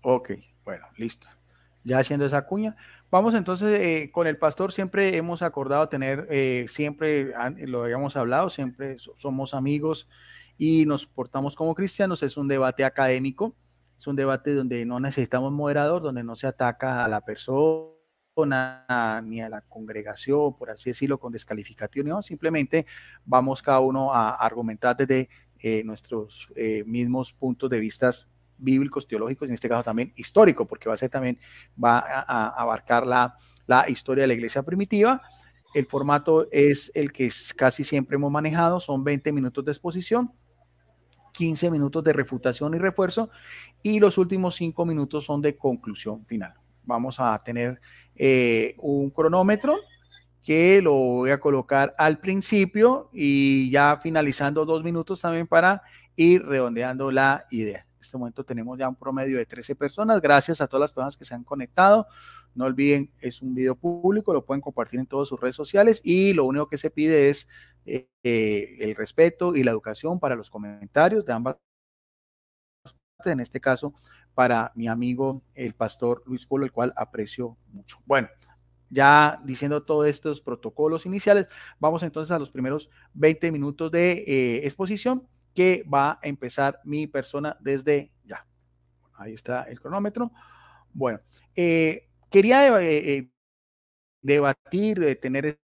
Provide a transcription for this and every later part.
Ok, bueno, listo. Ya haciendo esa cuña. Vamos entonces, con el pastor siempre hemos acordado tener, siempre lo habíamos hablado, siempre somos amigos y nos portamos como cristianos. Es un debate académico, es un debate donde no necesitamos moderador, donde no se ataca a la persona ni a la congregación, por así decirlo, con descalificación, no, simplemente vamos cada uno a argumentar desde nuestros mismos puntos de vista bíblicos, teológicos, en este caso también histórico, porque va a ser también, va a abarcar la historia de la iglesia primitiva. El formato es el que casi siempre hemos manejado, son 20 minutos de exposición, 15 minutos de refutación y refuerzo, y los últimos 5 minutos son de conclusión final. Vamos a tener un cronómetro que lo voy a colocar al principio y ya finalizando 2 minutos también para ir redondeando la idea. En este momento tenemos ya un promedio de 13 personas. Gracias a todas las personas que se han conectado. No olviden, es un video público, lo pueden compartir en todas sus redes sociales y lo único que se pide es el respeto y la educación para los comentarios de ambas partes, en este caso para mi amigo el pastor Luis Polo, el cual aprecio mucho. Bueno, ya diciendo todos estos protocolos iniciales, vamos entonces a los primeros 20 minutos de exposición que va a empezar mi persona desde ya. Ahí está el cronómetro. Bueno, quería debatir, tener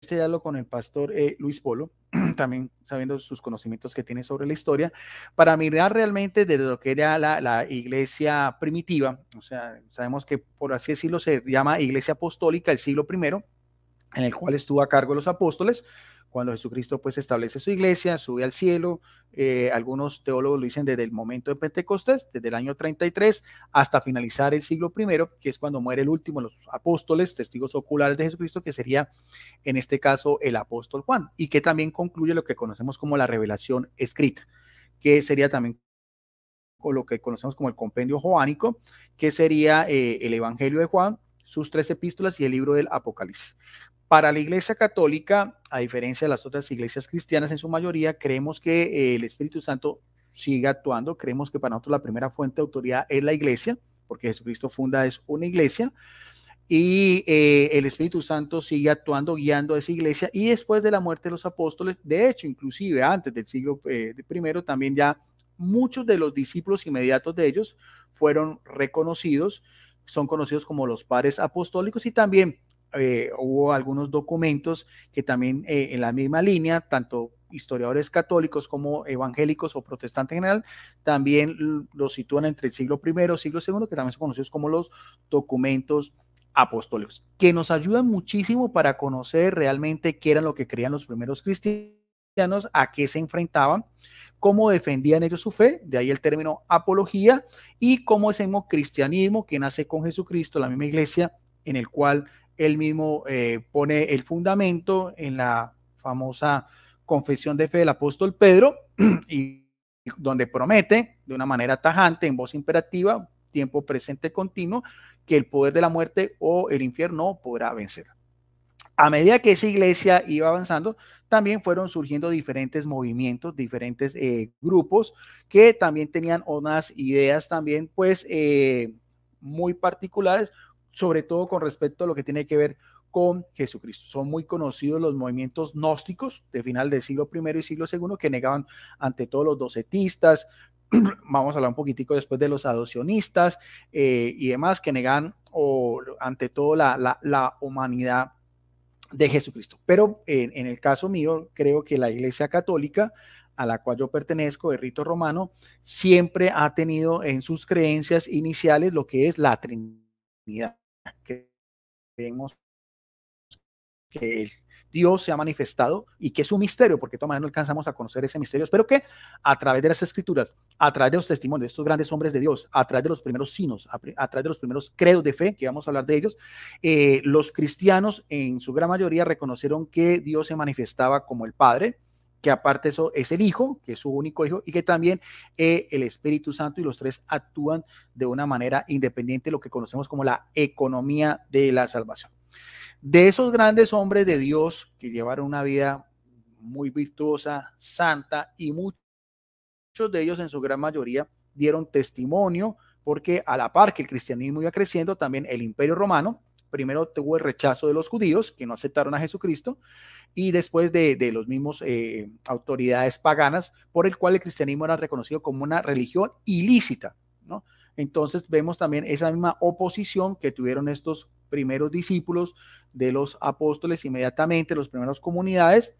este diálogo con el pastor Luis Polo, también sabiendo sus conocimientos que tiene sobre la historia, para mirar realmente desde lo que era la iglesia primitiva. O sea, sabemos que por así decirlo se llama iglesia apostólica el siglo I, en el cual estuvo a cargo de los apóstoles. Cuando Jesucristo pues establece su iglesia, sube al cielo, algunos teólogos lo dicen desde el momento de Pentecostés, desde el año 33 hasta finalizar el siglo I, que es cuando muere el último de los apóstoles, testigos oculares de Jesucristo, que sería en este caso el apóstol Juan, y que también concluye lo que conocemos como la revelación escrita, que sería también o lo que conocemos como el compendio joánico, que sería el Evangelio de Juan, sus 3 epístolas y el libro del Apocalipsis. Para la Iglesia Católica, a diferencia de las otras iglesias cristianas en su mayoría, creemos que el Espíritu Santo sigue actuando, creemos que para nosotros la primera fuente de autoridad es la Iglesia, porque Jesucristo funda es una iglesia, y el Espíritu Santo sigue actuando, guiando a esa iglesia, y después de la muerte de los apóstoles, de hecho, inclusive antes del siglo I, también ya muchos de los discípulos inmediatos de ellos fueron reconocidos, son conocidos como los padres apostólicos, y también hubo algunos documentos que también en la misma línea, tanto historiadores católicos como evangélicos o protestantes en general, también los sitúan entre el siglo I y siglo II, que también son conocidos como los documentos apostólicos, que nos ayudan muchísimo para conocer realmente qué era lo que creían los primeros cristianos, a qué se enfrentaban, cómo defendían ellos su fe, de ahí el término apología, y cómo ese mismo cristianismo que nace con Jesucristo, la misma iglesia, en el cual él mismo pone el fundamento en la famosa confesión de fe del apóstol Pedro, y donde promete de una manera tajante, en voz imperativa, tiempo presente continuo, que el poder de la muerte o el infierno podrá vencer. A medida que esa iglesia iba avanzando, también fueron surgiendo diferentes movimientos, diferentes grupos que también tenían unas ideas también pues muy particulares, sobre todo con respecto a lo que tiene que ver con Jesucristo. Son muy conocidos los movimientos gnósticos de final del siglo I y siglo II, que negaban ante todos los docetistas. Vamos a hablar un poquitico después de los adopcionistas y demás, que negaban ante todo la humanidad de Jesucristo. Pero en el caso mío, creo que la Iglesia Católica, a la cual yo pertenezco, de rito romano, siempre ha tenido en sus creencias iniciales lo que es la Trinidad. Creemos que el Dios se ha manifestado y que es un misterio, porque de todas maneras no alcanzamos a conocer ese misterio, pero que a través de las escrituras, a través de los testimonios de estos grandes hombres de Dios, a través de los primeros signos, a través de los primeros credos de fe, que vamos a hablar de ellos, los cristianos en su gran mayoría reconocieron que Dios se manifestaba como el Padre, que aparte eso es el Hijo, que es su único Hijo, y que también el Espíritu Santo, y los tres actúan de una manera independiente, lo que conocemos como la economía de la salvación. De esos grandes hombres de Dios que llevaron una vida muy virtuosa, santa, y muchos de ellos en su gran mayoría dieron testimonio porque a la par que el cristianismo iba creciendo, también el Imperio Romano primero tuvo el rechazo de los judíos que no aceptaron a Jesucristo, y después de los mismos autoridades paganas, por el cual el cristianismo era reconocido como una religión ilícita, ¿no? Entonces vemos también esa misma oposición que tuvieron estos primeros discípulos de los apóstoles inmediatamente, las primeras comunidades.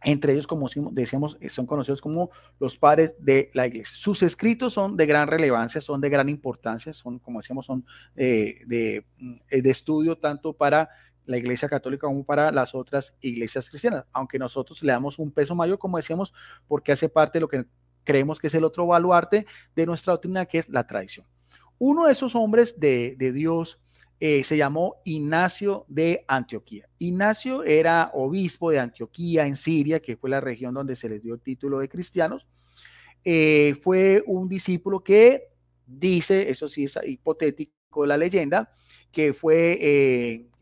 Entre ellos, como decíamos, son conocidos como los padres de la iglesia. Sus escritos son de gran relevancia, son de gran importancia, son, como decíamos, son de estudio tanto para la iglesia católica como para las otras iglesias cristianas, aunque nosotros le damos un peso mayor, como decíamos, porque hace parte de lo que creemos que es el otro baluarte de nuestra doctrina, que es la tradición. Uno de esos hombres de Dios se llamó Ignacio de Antioquía. Ignacio era obispo de Antioquía en Siria, que fue la región donde se les dio el título de cristianos. Fue un discípulo que dice, eso sí es hipotético la leyenda, que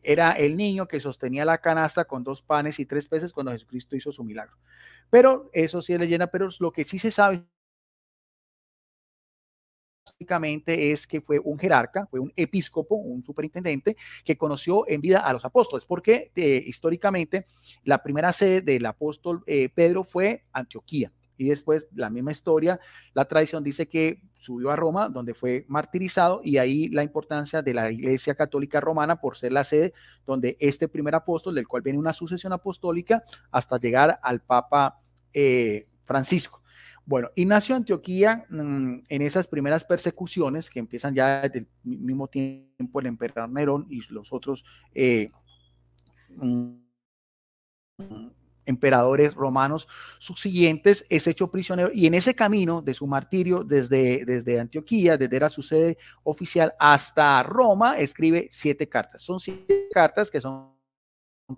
era el niño que sostenía la canasta con 2 panes y 3 peces cuando Jesucristo hizo su milagro. Pero eso sí es leyenda, pero lo que sí se sabe es que fue un jerarca, fue un episcopo, un superintendente que conoció en vida a los apóstoles, porque históricamente la primera sede del apóstol Pedro fue Antioquía, y después la misma historia, la tradición dice que subió a Roma, donde fue martirizado, y ahí la importancia de la Iglesia Católica Romana por ser la sede donde este primer apóstol, del cual viene una sucesión apostólica hasta llegar al Papa Francisco. Bueno, Ignacio de Antioquía, en esas primeras persecuciones que empiezan ya desde el mismo tiempo el emperador Nerón y los otros emperadores romanos subsiguientes, es hecho prisionero, y en ese camino de su martirio desde Antioquía, desde era su sede oficial hasta Roma, escribe 7 cartas. Son 7 cartas que son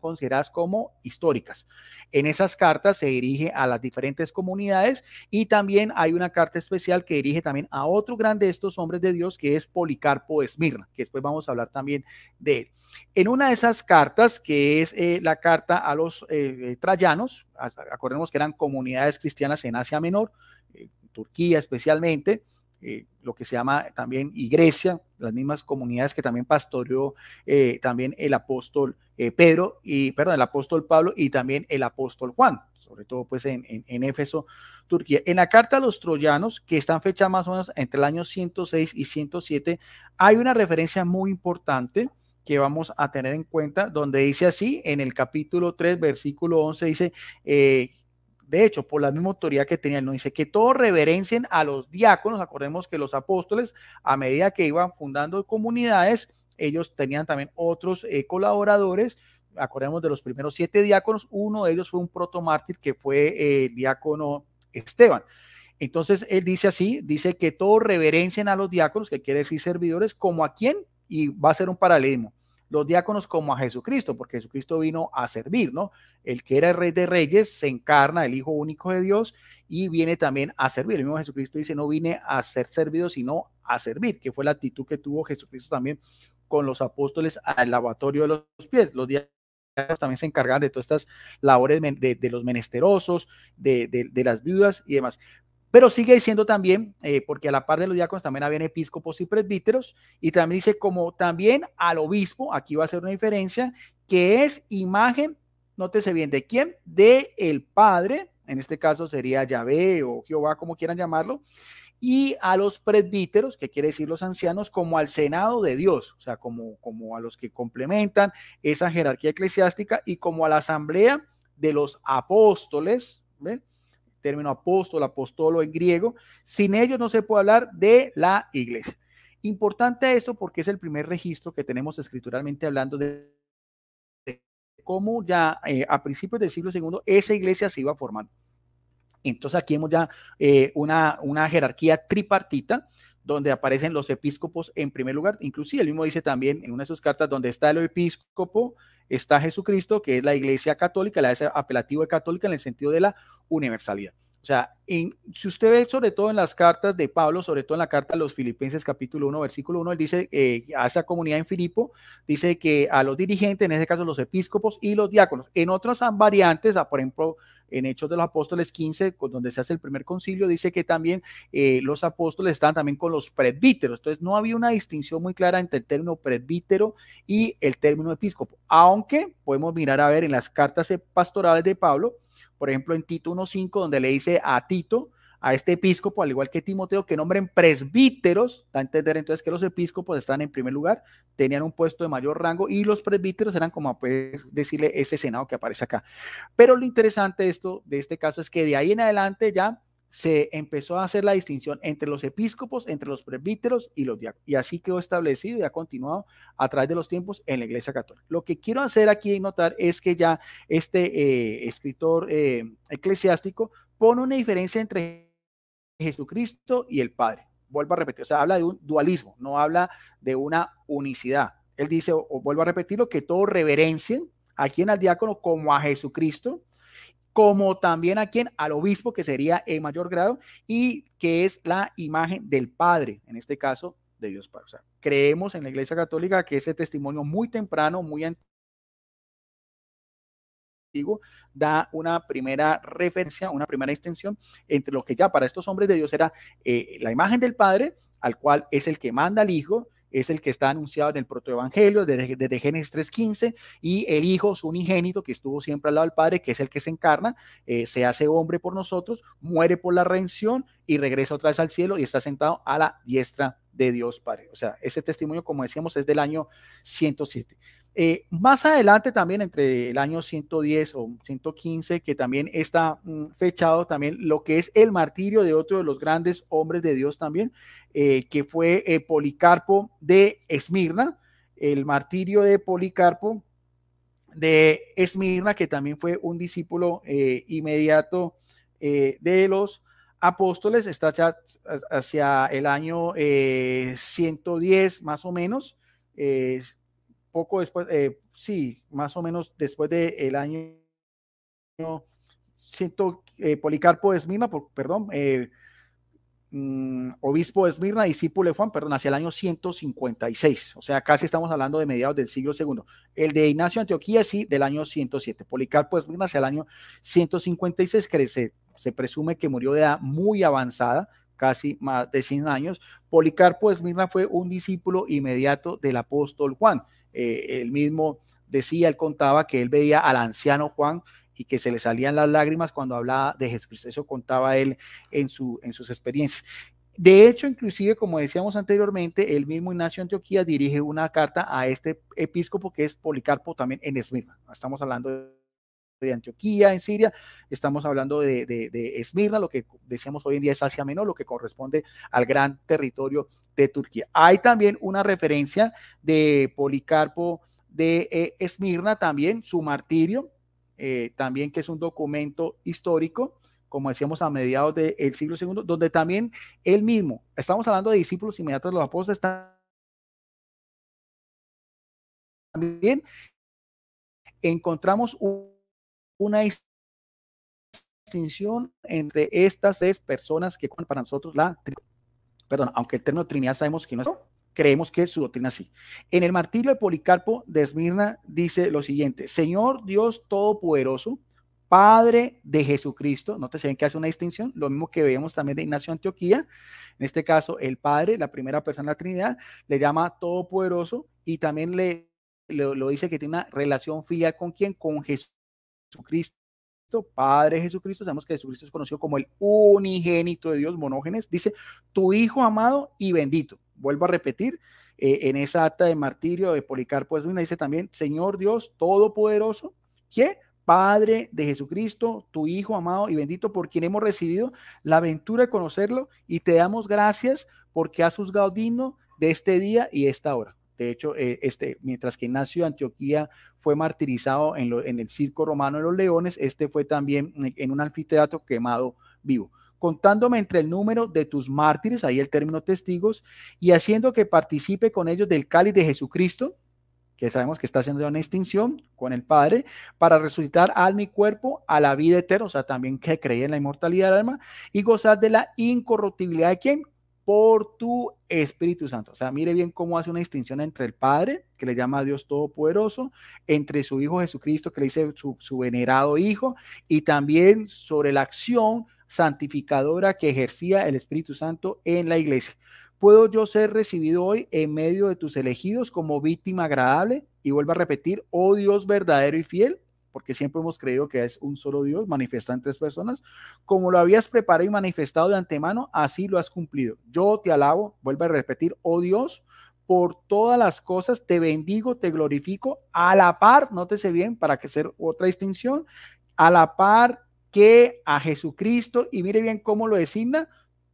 consideradas como históricas. En esas cartas se dirige a las diferentes comunidades, y también hay una carta especial que dirige también a otro grande de estos hombres de Dios, que es Policarpo de Esmirna, que después vamos a hablar también de él. En una de esas cartas, que es la carta a los trayanos, acordemos que eran comunidades cristianas en Asia Menor, Turquía especialmente, lo que se llama también iglesia, las mismas comunidades que también pastoreó también el apóstol el apóstol Pablo y también el apóstol Juan, sobre todo pues en Éfeso, Turquía. En la carta a los troyanos, que están fechadas más o menos entre el año 106 y 107, hay una referencia muy importante que vamos a tener en cuenta, donde dice así, en el capítulo 3, versículo 11, dice, de hecho, por la misma autoridad que tenía, él, no dice que todos reverencien a los diáconos. Acordemos que los apóstoles, a medida que iban fundando comunidades, ellos tenían también otros colaboradores. Acordemos de los primeros 7 diáconos, uno de ellos fue un protomártir que fue el diácono Esteban. Entonces él dice así, dice que todos reverencien a los diáconos, que quiere decir servidores, como a quién, y va a ser un paralelismo, los diáconos como a Jesucristo, porque Jesucristo vino a servir, ¿no? El que era el Rey de Reyes se encarna, el Hijo único de Dios, y viene también a servir. El mismo Jesucristo dice, no vine a ser servido, sino a servir, que fue la actitud que tuvo Jesucristo también con los apóstoles al lavatorio de los pies. Los diáconos también se encargan de todas estas labores de los menesterosos, de las viudas y demás. Pero sigue diciendo también, porque a la par de los diáconos también habían episcopos y presbíteros, y también dice como también al obispo, aquí va a ser una diferencia, que es imagen, nótese bien, ¿de quién? De el Padre, en este caso sería Yahvé o Jehová, como quieran llamarlo, y a los presbíteros, que quiere decir los ancianos, como al Senado de Dios, o sea, como a los que complementan esa jerarquía eclesiástica, y como a la asamblea de los apóstoles, ¿ven? Término apóstol, apostolo en griego, sin ellos no se puede hablar de la iglesia. Importante esto porque es el primer registro que tenemos escrituralmente hablando de cómo ya a principios del siglo II esa iglesia se iba formando. Entonces aquí vemos ya una jerarquía tripartita, donde aparecen los episcopos en primer lugar. Inclusive él mismo dice también en una de sus cartas, donde está el episcopo, está Jesucristo, que es la iglesia católica, la es apelativo de católica en el sentido de la universalidad. O sea, Si usted ve sobre todo en las cartas de Pablo, sobre todo en la carta a los Filipenses capítulo 1, versículo 1, él dice a esa comunidad en Filipo, dice que a los dirigentes, en este caso los episcopos y los diáconos, en otras variantes, por ejemplo, en Hechos de los Apóstoles 15, donde se hace el primer concilio, dice que también los apóstoles estaban también con los presbíteros. Entonces no había una distinción muy clara entre el término presbítero y el término episcopo, aunque podemos mirar a ver en las cartas pastorales de Pablo, por ejemplo en Tito 1.5, donde le dice a Tito, a este episcopo, al igual que Timoteo, que nombren presbíteros, da a entender entonces que los episcopos están en primer lugar, tenían un puesto de mayor rango, y los presbíteros eran como pues, decirle ese senado que aparece acá. Pero lo interesante de este caso es que de ahí en adelante ya se empezó a hacer la distinción entre los episcopos, entre los presbíteros y los diáconos, y así quedó establecido y ha continuado a través de los tiempos en la Iglesia Católica. Lo que quiero hacer aquí y notar es que ya este escritor eclesiástico pone una diferencia entre Jesucristo y el Padre. Vuelvo a repetir, o sea, habla de un dualismo, no habla de una unicidad. Él dice, o vuelvo a repetirlo, que todos reverencien a quien al diácono como a Jesucristo, como también a quien al obispo, que sería en mayor grado, y que es la imagen del Padre, en este caso de Dios Padre. O sea, creemos en la Iglesia Católica que ese testimonio muy temprano, muy antiguo, da una primera referencia, una primera extensión entre lo que ya para estos hombres de Dios era la imagen del Padre, al cual es el que manda al Hijo, es el que está anunciado en el protoevangelio desde Génesis 3.15, y el Hijo, su unigénito, que estuvo siempre al lado del Padre, que es el que se encarna, se hace hombre por nosotros, muere por la redención y regresa otra vez al cielo y está sentado a la diestra de Dios Padre. O sea, ese testimonio, como decíamos, es del año 107. Más adelante también, entre el año 110 o 115, que también está fechado también lo que es el martirio de otro de los grandes hombres de Dios también, que fue Policarpo de Esmirna, el martirio de Policarpo de Esmirna, que también fue un discípulo inmediato de los apóstoles, está hacia el año 110 más o menos, poco después, sí, más o menos después del año Policarpo de Esmirna, perdón, obispo de Esmirna, discípulo de Juan, perdón, hacia el año 156, o sea, casi estamos hablando de mediados del siglo II. El de Ignacio de Antioquía, sí, del año 107. Policarpo de Esmirna hacia el año 156, que se presume que murió de edad muy avanzada, casi más de 100 años. Policarpo de Esmirna fue un discípulo inmediato del apóstol Juan. Él mismo decía, él contaba que él veía al anciano Juan y que se le salían las lágrimas cuando hablaba de Jesucristo. Eso contaba él en sus experiencias. De hecho, inclusive, como decíamos anteriormente, el mismo Ignacio de Antioquía dirige una carta a este episcopo que es Policarpo también en Esmirna. Estamos hablando de Antioquía en Siria, estamos hablando de Esmirna, lo que decíamos hoy en día es Asia Menor, lo que corresponde al gran territorio de Turquía. Hay también una referencia de Policarpo de Esmirna, también su martirio, también que es un documento histórico, como decíamos, a mediados del siglo II, donde también él mismo, estamos hablando de discípulos inmediatos de los apóstoles, también encontramos una distinción entre estas tres personas que para nosotros perdón, aunque el término Trinidad sabemos que no es, creemos que su doctrina sí. En el martirio de Policarpo de Esmirna dice lo siguiente: Señor Dios Todopoderoso, Padre de Jesucristo. ¿No te saben que hace una distinción? Lo mismo que veíamos también de Ignacio de Antioquía. En este caso, el Padre, la primera persona de la Trinidad, le llama Todopoderoso, y también lo dice que tiene una relación filial con ¿quién? Con Jesucristo, Padre Jesucristo. Sabemos que Jesucristo es conocido como el unigénito de Dios, monógenes. Dice, tu Hijo amado y bendito. Vuelvo a repetir, en esa acta de martirio de Policarpo de Esmirna dice también, Señor Dios Todopoderoso, ¿qué? Padre de Jesucristo, tu Hijo amado y bendito, por quien hemos recibido la aventura de conocerlo, y te damos gracias porque has juzgado digno de este día y esta hora. De hecho, mientras que Ignacio de Antioquía fue martirizado en el circo romano de los leones, fue también en un anfiteatro quemado vivo. Contándome entre el número de tus mártires, ahí el término testigos, y haciendo que participe con ellos del cáliz de Jesucristo, que sabemos que está haciendo una extinción con el Padre, para resucitar alma y cuerpo a la vida eterna, o sea, también que creía en la inmortalidad del alma, y gozar de la incorruptibilidad de ¿quién? Por tu Espíritu Santo. O sea, mire bien cómo hace una distinción entre el Padre, que le llama a Dios Todopoderoso, entre su Hijo Jesucristo, que le dice su venerado Hijo, y también sobre la acción santificadora que ejercía el Espíritu Santo en la iglesia. ¿Puedo yo ser recibido hoy en medio de tus elegidos como víctima agradable? Y vuelvo a repetir, oh Dios verdadero y fiel, porque siempre hemos creído que es un solo Dios manifestado en tres personas, como lo habías preparado y manifestado de antemano, así lo has cumplido. Yo te alabo, vuelvo a repetir, oh Dios, por todas las cosas, te bendigo, te glorifico, a la par, nótese bien, para que sea otra distinción, a la par que a Jesucristo, y mire bien cómo lo designa,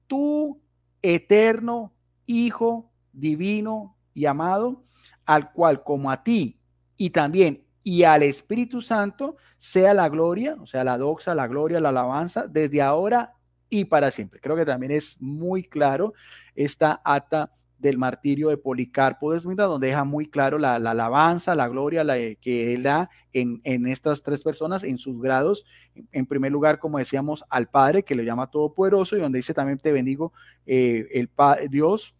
tu eterno Hijo divino y amado, al cual como a ti y también y al Espíritu Santo sea la gloria, o sea, la doxa, la gloria, la alabanza, desde ahora y para siempre. Creo que también es muy claro esta acta del martirio de Policarpo de Esmirna, donde deja muy claro la alabanza, la gloria que él da en estas tres personas, en sus grados. En primer lugar, como decíamos, al Padre, que lo llama Todopoderoso, y donde dice también te bendigo, Dios,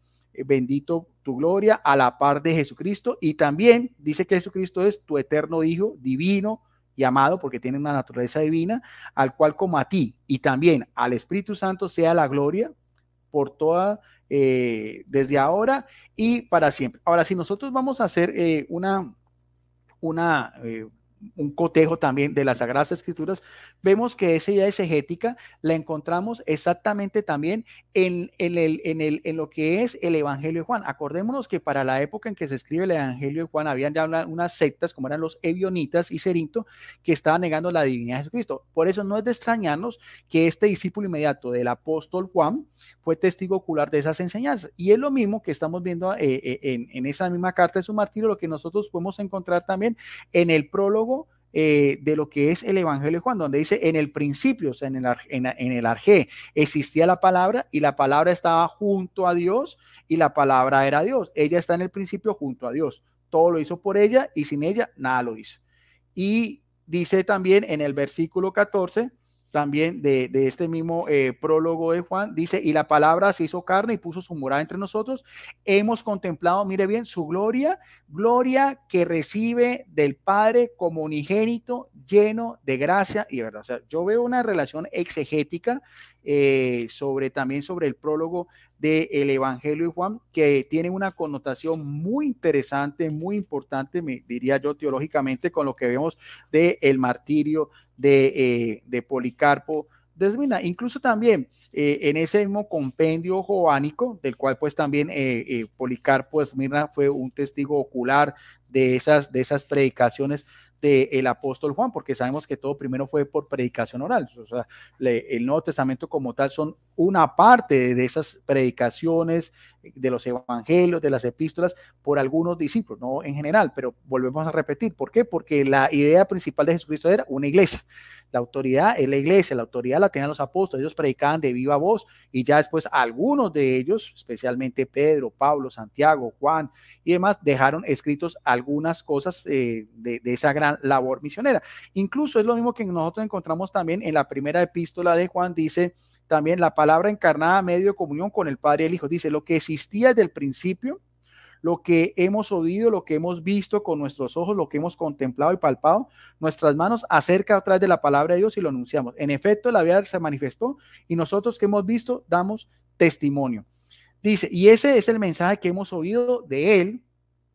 bendito tu gloria, a la par de Jesucristo, y también dice que Jesucristo es tu eterno Hijo, divino y amado, porque tiene una naturaleza divina, al cual como a ti y también al Espíritu Santo sea la gloria por toda, desde ahora y para siempre. Ahora, si nosotros vamos a hacer una un cotejo también de las Sagradas Escrituras, vemos que esa idea exegética la encontramos exactamente también en lo que es el Evangelio de Juan. Acordémonos que para la época en que se escribe el Evangelio de Juan, habían ya unas sectas, como eran los ebionitas y Cerinto, que estaban negando la divinidad de Jesucristo. Por eso no es de extrañarnos que este discípulo inmediato del apóstol Juan fue testigo ocular de esas enseñanzas. Y es lo mismo que estamos viendo en esa misma carta de su martirio, lo que nosotros podemos encontrar también en el prólogo de lo que es el Evangelio de Juan, donde dice en el principio, o sea, en el arjé, existía la palabra y la palabra estaba junto a Dios y la palabra era Dios. Ella está en el principio junto a Dios. Todo lo hizo por ella y sin ella nada lo hizo. Y dice también en el versículo 14, también de este mismo prólogo de Juan, dice, y la palabra se hizo carne y puso su morada entre nosotros. Hemos contemplado, mire bien, su gloria, gloria que recibe del Padre como unigénito, lleno de gracia y verdad. O sea, yo veo una relación exegética también sobre el prólogo del Evangelio de Juan, que tiene una connotación muy interesante, muy importante, me diría yo teológicamente, con lo que vemos del martirio de Policarpo de Esmirna. Incluso también en ese mismo compendio joánico, del cual pues también Policarpo de Esmirna fue un testigo ocular de esas predicaciones del apóstol Juan, porque sabemos que todo primero fue por predicación oral. O sea, el Nuevo Testamento como tal son una parte de esas predicaciones, de los evangelios, de las epístolas, por algunos discípulos, no en general, pero volvemos a repetir. ¿Por qué? Porque la idea principal de Jesucristo era una iglesia. La autoridad es la iglesia, la autoridad la tenían los apóstoles, ellos predicaban de viva voz y ya después algunos de ellos, especialmente Pedro, Pablo, Santiago, Juan y demás, dejaron escritos algunas cosas de esa gran labor misionera. Incluso es lo mismo que nosotros encontramos también en la primera epístola de Juan, dice también la palabra encarnada medio de comunión con el Padre y el Hijo, dice lo que existía desde el principio, lo que hemos oído, lo que hemos visto con nuestros ojos, lo que hemos contemplado y palpado, nuestras manos acerca a través de la palabra de Dios y lo anunciamos. En efecto, la vida se manifestó y nosotros que hemos visto damos testimonio. Dice, y ese es el mensaje que hemos oído de él,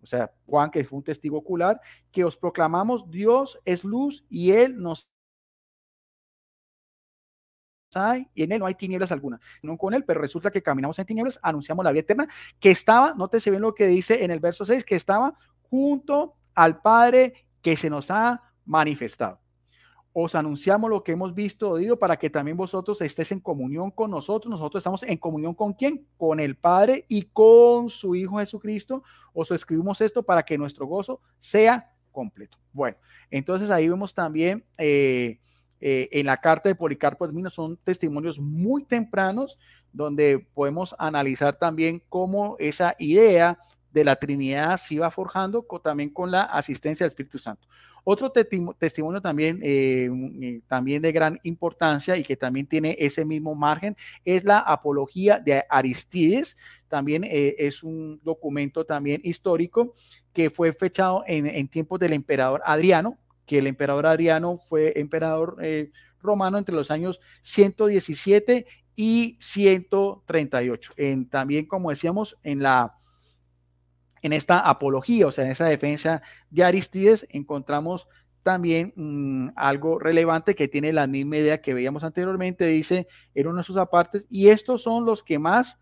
o sea, Juan, que fue un testigo ocular, que os proclamamos, Dios es luz y él nos hay y en él no hay tinieblas alguna, no con él, pero resulta que caminamos en tinieblas, anunciamos la vida eterna, que estaba, nótese bien lo que dice en el verso 6, que estaba junto al Padre que se nos ha manifestado. Os anunciamos lo que hemos visto, oído, para que también vosotros estéis en comunión con nosotros. Nosotros estamos en comunión con ¿quién? Con el Padre y con su Hijo Jesucristo. Os escribimos esto para que nuestro gozo sea completo. Bueno, entonces ahí vemos también en la carta de Policarpo de Esmirna, son testimonios muy tempranos donde podemos analizar también cómo esa idea de la Trinidad se iba forjando también con la asistencia del Espíritu Santo. Otro testimonio también, también de gran importancia y que también tiene ese mismo margen es la apología de Aristides. También es un documento también histórico que fue fechado en tiempos del emperador Adriano, que el emperador Adriano fue emperador romano entre los años 117 y 138. También, como decíamos, en esta apología, o sea, en esa defensa de Aristides, encontramos también algo relevante que tiene la misma idea que veíamos anteriormente, dice en uno de sus apartes, y estos son los que más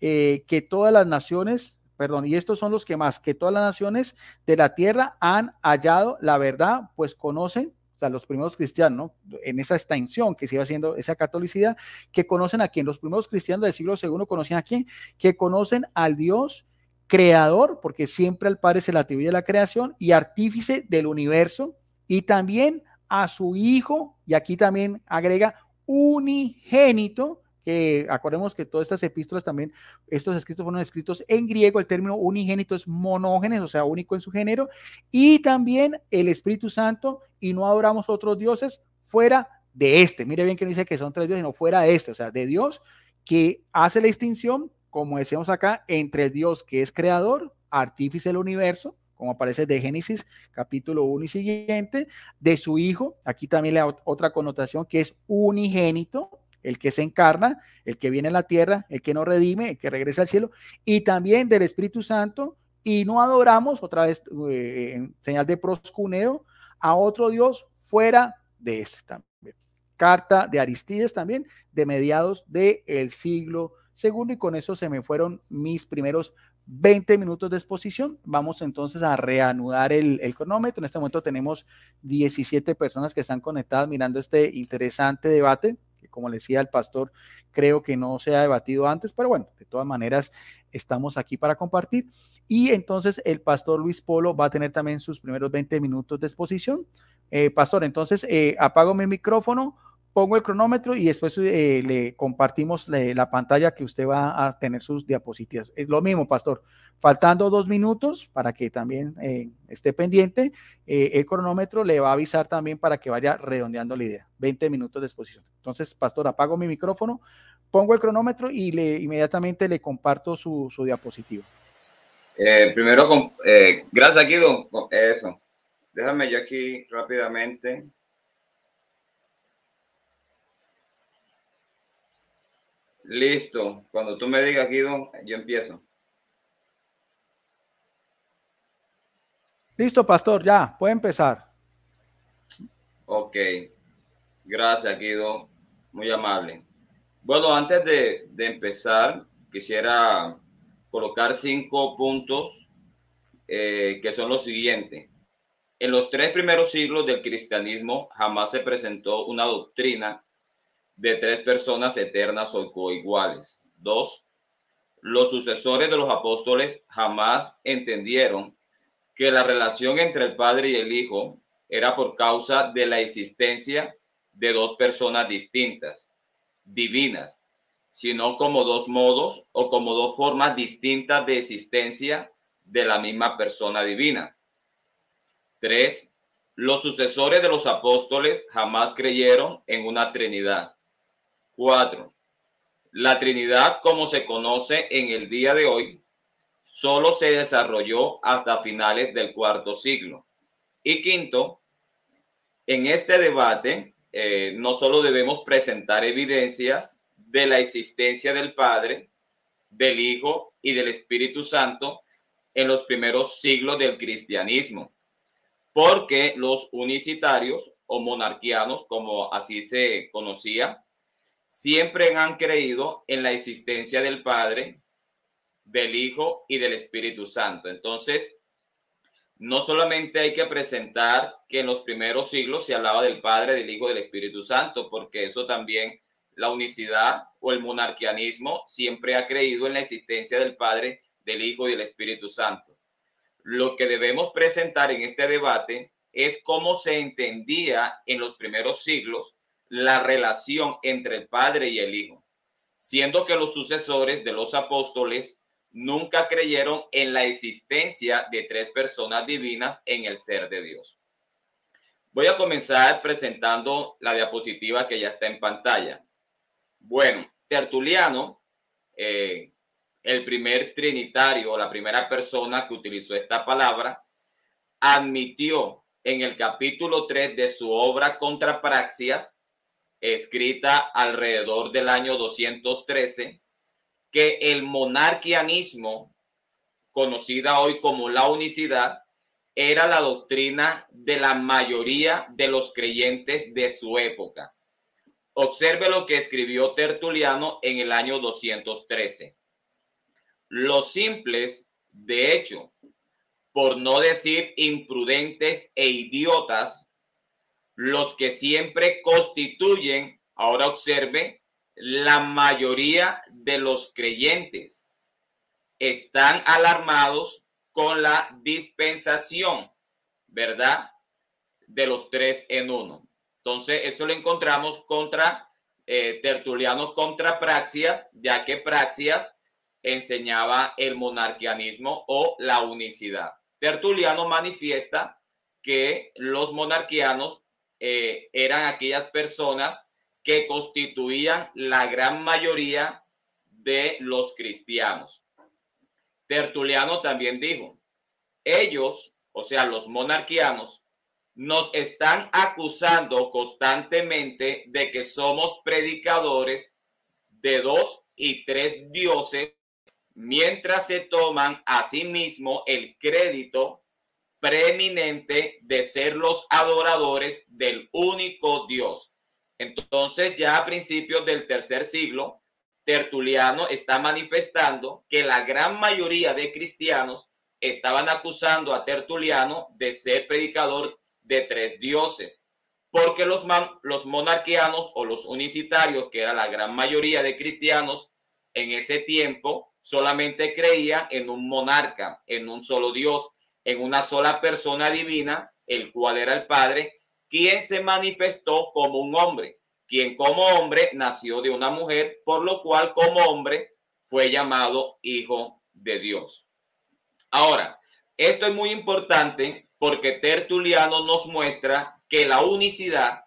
que todas las naciones, perdón, y estos son los que más que todas las naciones de la tierra han hallado la verdad, pues conocen, o sea, los primeros cristianos, ¿no? En esa extensión que se iba haciendo esa catolicidad, que conocen a quién, los primeros cristianos del siglo II conocían a quién, que conocen al Dios creador, porque siempre al Padre se le atribuye la creación, y artífice del universo, y también a su Hijo, y aquí también agrega unigénito, que acordemos que todas estas epístolas también, estos escritos fueron escritos en griego, el término unigénito es monógenes, o sea, único en su género, y también el Espíritu Santo, y no adoramos otros dioses fuera de este. Mire bien que no dice que son tres dioses, sino fuera de este, o sea, de Dios, que hace la distinción, como decíamos acá, entre el Dios que es creador, artífice del universo, como aparece de Génesis capítulo 1 y siguiente, de su Hijo, aquí también la otra connotación que es unigénito, el que se encarna, el que viene a la tierra, el que nos redime, el que regresa al cielo, y también del Espíritu Santo, y no adoramos, otra vez en señal de proscuneo, a otro Dios fuera de este también. Carta de Aristides también, de mediados del siglo II, y con eso se me fueron mis primeros 20 minutos de exposición. Vamos entonces a reanudar el cronómetro. En este momento tenemos 17 personas que están conectadas mirando este interesante debate, que como le decía el pastor, creo que no se ha debatido antes, pero bueno, de todas maneras estamos aquí para compartir. Y entonces el pastor Luis Polo va a tener también sus primeros 20 minutos de exposición. Pastor, entonces apago mi micrófono, pongo el cronómetro y después le compartimos la pantalla que usted va a tener sus diapositivas. Es lo mismo, pastor. Faltando 2 minutos para que también esté pendiente, el cronómetro le va a avisar también para que vaya redondeando la idea. 20 minutos de exposición. Entonces, pastor, apago mi micrófono, pongo el cronómetro y inmediatamente le comparto su diapositiva. Primero, gracias, Guido. Eso. Déjame yo aquí rápidamente. Listo. Cuando tú me digas, Guido, yo empiezo. Listo, pastor, ya, puede empezar. Ok. Gracias, Guido. Muy amable. Bueno, antes de empezar, quisiera colocar 5 puntos que son los siguientes. En los 3 primeros siglos del cristianismo jamás se presentó una doctrina de 3 personas eternas o coiguales. 2. Los sucesores de los apóstoles jamás entendieron que la relación entre el Padre y el Hijo era por causa de la existencia de 2 personas distintas, divinas, sino como 2 modos o como 2 formas distintas de existencia de la misma persona divina. 3. Los sucesores de los apóstoles jamás creyeron en una Trinidad. 4. La Trinidad, como se conoce en el día de hoy, solo se desarrolló hasta finales del cuarto siglo. Y 5. En este debate, no solo debemos presentar evidencias de la existencia del Padre, del Hijo y del Espíritu Santo en los primeros siglos del cristianismo, porque los unicitarios o monarquianos, como así se conocía, siempre han creído en la existencia del Padre, del Hijo y del Espíritu Santo. Entonces, no solamente hay que presentar que en los primeros siglos se hablaba del Padre, del Hijo y del Espíritu Santo, porque eso también, la unicidad o el monarquianismo siempre ha creído en la existencia del Padre, del Hijo y del Espíritu Santo. Lo que debemos presentar en este debate es cómo se entendía en los primeros siglos la relación entre el Padre y el Hijo, siendo que los sucesores de los apóstoles nunca creyeron en la existencia de tres personas divinas en el ser de Dios. Voy a comenzar presentando la diapositiva que ya está en pantalla. Bueno, Tertuliano, el primer trinitario, la primera persona que utilizó esta palabra, admitió en el capítulo 3 de su obra Contra Praxias, escrita alrededor del año 213, que el monarquianismo, conocida hoy como la unicidad, era la doctrina de la mayoría de los creyentes de su época. Observe lo que escribió Tertuliano en el año 213. Los simples, de hecho, por no decir imprudentes e idiotas, los que siempre constituyen, ahora observe, la mayoría de los creyentes, están alarmados con la dispensación, ¿verdad?, de los tres en uno. Entonces, eso lo encontramos contra Tertuliano contra Praxias, ya que Praxias enseñaba el monarquianismo o la unicidad. Tertuliano manifiesta que los monarquianos eran aquellas personas que constituían la gran mayoría de los cristianos. Tertuliano también dijo, ellos, o sea, los monarquianos, nos están acusando constantemente de que somos predicadores de 2 y 3 dioses, mientras se toman a sí mismo el crédito preeminente de ser los adoradores del único Dios. Entonces, ya a principios del tercer siglo, Tertuliano está manifestando que la gran mayoría de cristianos estaban acusando a Tertuliano de ser predicador de 3 dioses, porque los monarquianos o los unicitarios, que era la gran mayoría de cristianos en ese tiempo, solamente creían en un monarca, en un solo Dios, en una sola persona divina, el cual era el Padre, quien se manifestó como un hombre, quien como hombre nació de una mujer, por lo cual como hombre fue llamado Hijo de Dios. Ahora, esto es muy importante porque Tertuliano nos muestra que la unicidad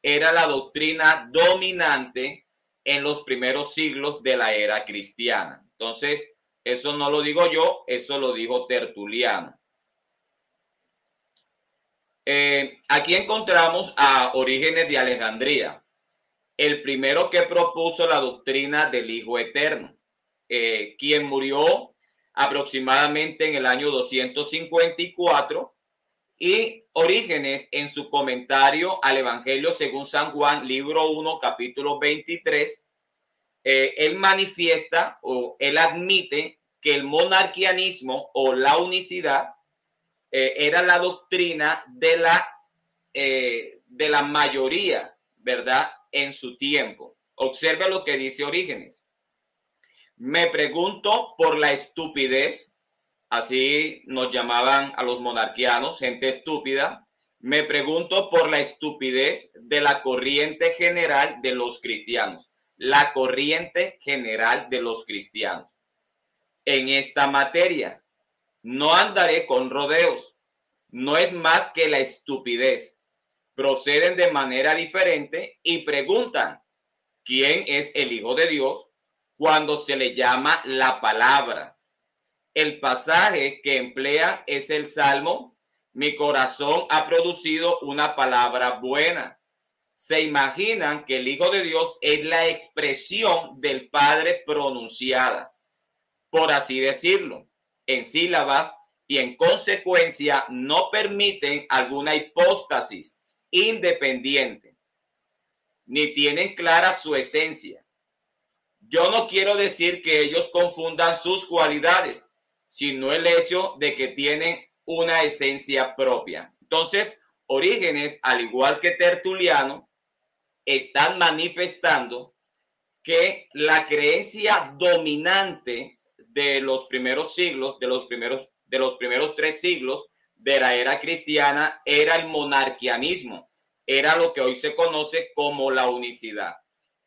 era la doctrina dominante en los primeros siglos de la era cristiana. Entonces, eso no lo digo yo, eso lo dijo Tertuliano. Aquí encontramos a Orígenes de Alejandría, el primero que propuso la doctrina del Hijo Eterno, quien murió aproximadamente en el año 254, y Orígenes, en su comentario al Evangelio según San Juan, libro 1, capítulo 23, él manifiesta o él admite que el monarquianismo o la unicidad era la doctrina de la mayoría, ¿verdad?, en su tiempo. Observe lo que dice Orígenes. Me pregunto por la estupidez, así nos llamaban a los monarquianos, gente estúpida. Me pregunto por la estupidez de la corriente general de los cristianos. La corriente general de los cristianos. En esta materia, no andaré con rodeos. No es más que la estupidez. Proceden de manera diferente y preguntan quién es el Hijo de Dios cuando se le llama la palabra. El pasaje que emplea es el Salmo: mi corazón ha producido una palabra buena. Se imaginan que el Hijo de Dios es la expresión del Padre pronunciada, por así decirlo, en sílabas, y en consecuencia no permiten alguna hipóstasis independiente, ni tienen clara su esencia. Yo no quiero decir que ellos confundan sus cualidades, sino el hecho de que tienen una esencia propia. Entonces, Orígenes, al igual que Tertuliano, están manifestando que la creencia dominante de los primeros siglos, de los primeros 3 siglos de la era cristiana, era el monarquianismo, era lo que hoy se conoce como la unicidad.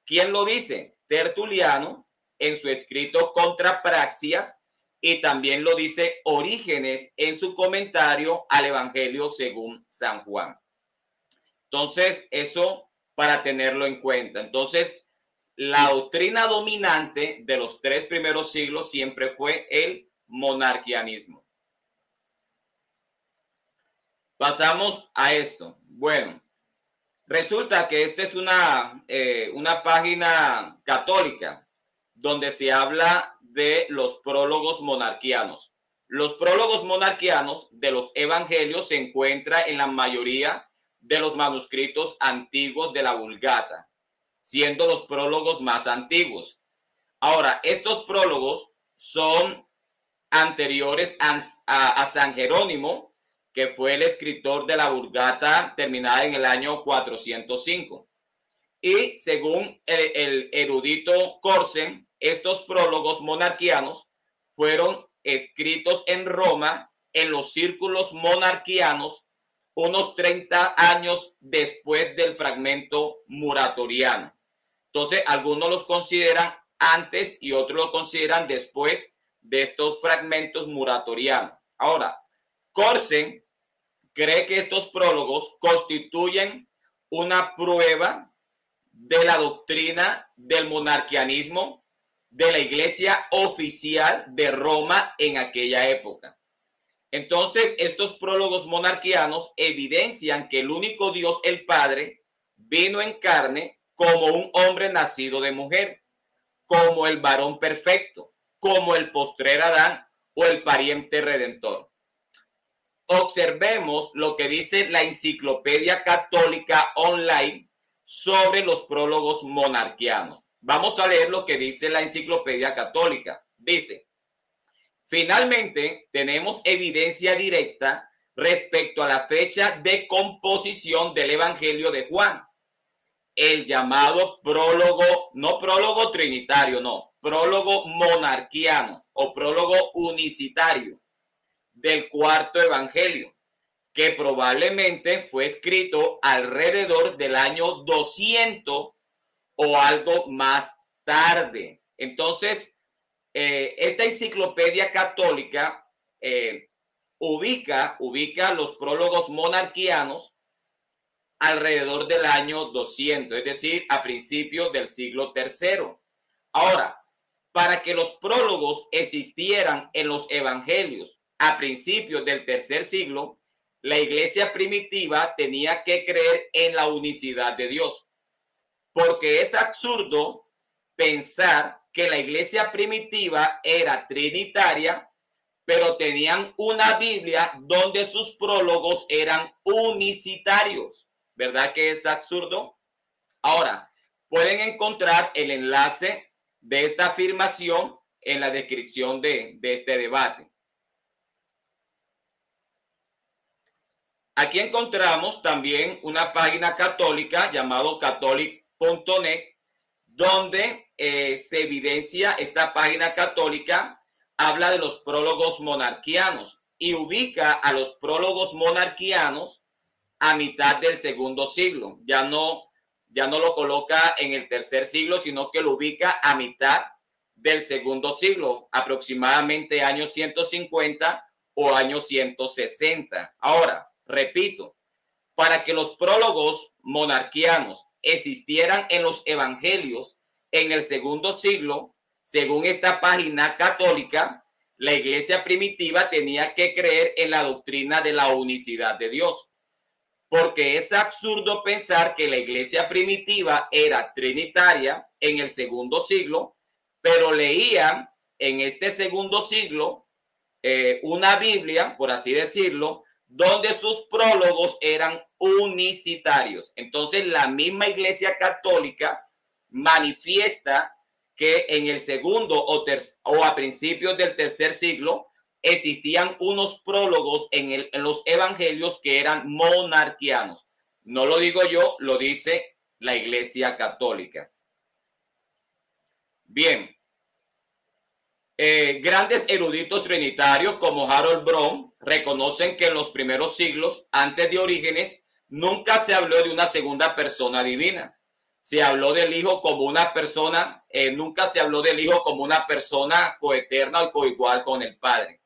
¿Quién lo dice? Tertuliano, en su escrito Contra Praxias, y también lo dice Orígenes en su comentario al Evangelio según San Juan. Entonces, eso para tenerlo en cuenta. Entonces, la doctrina dominante de los 3 primeros siglos siempre fue el monarquianismo. Pasamos a esto. Bueno, resulta que esta es una página católica donde se habla de los prólogos monarquianos. Los prólogos monarquianos de los evangelios se encuentran en la mayoría de los manuscritos antiguos de la Vulgata, siendo los prólogos más antiguos. Ahora, estos prólogos son anteriores a San Jerónimo, que fue el escritor de la Vulgata terminada en el año 405. Y según el erudito Corsen, estos prólogos monarquianos fueron escritos en Roma en los círculos monarquianos unos 30 años después del fragmento muratoriano. Entonces, algunos los consideran antes y otros los consideran después de estos fragmentos muratorianos. Ahora, Corsen cree que estos prólogos constituyen una prueba de la doctrina del monarquianismo de la Iglesia oficial de Roma en aquella época. Entonces, estos prólogos monarquianos evidencian que el único Dios, el Padre, vino en carne como un hombre nacido de mujer, como el varón perfecto, como el postrer Adán o el pariente redentor. Observemos lo que dice la Enciclopedia Católica Online sobre los prólogos monarquianos. Vamos a leer lo que dice la Enciclopedia Católica. Dice: finalmente, tenemos evidencia directa respecto a la fecha de composición del Evangelio de Juan. El llamado prólogo, no prólogo trinitario, no, prólogo monarquiano o prólogo unicitario del cuarto evangelio, que probablemente fue escrito alrededor del año 200 o algo más tarde. Entonces, esta enciclopedia católica ubica los prólogos monarquianos alrededor del año 200, es decir, a principios del siglo III. Ahora, para que los prólogos existieran en los evangelios a principios del tercer siglo, la iglesia primitiva tenía que creer en la unicidad de Dios, porque es absurdo pensar que la iglesia primitiva era trinitaria, pero tenían una Biblia donde sus prólogos eran unicitarios. ¿Verdad que es absurdo? Ahora, pueden encontrar el enlace de esta afirmación en la descripción de este debate. Aquí encontramos también una página católica llamado catholic.net, donde se evidencia esta página católica, habla de los prólogos monarquianos y ubica a los prólogos monarquianos a mitad del segundo siglo. Ya no lo coloca en el tercer siglo, sino que lo ubica a mitad del segundo siglo, aproximadamente años 150 o años 160. Ahora, repito, para que los prólogos monarquianos existieran en los evangelios en el segundo siglo, según esta página católica, la iglesia primitiva tenía que creer en la doctrina de la unicidad de Dios, porque es absurdo pensar que la iglesia primitiva era trinitaria en el segundo siglo, pero leían en este segundo siglo una Biblia, por así decirlo, donde sus prólogos eran unicitarios. Entonces, la misma Iglesia Católica manifiesta que en el segundo o a principios del tercer siglo existían unos prólogos en los evangelios que eran monarquianos. No lo digo yo, lo dice la Iglesia Católica. Bien. Grandes eruditos trinitarios como Harold Brown reconocen que en los primeros siglos, antes de Orígenes, nunca se habló de una segunda persona divina, se habló del Hijo como una persona, nunca se habló del Hijo como una persona coeterna o coigual con el Padre.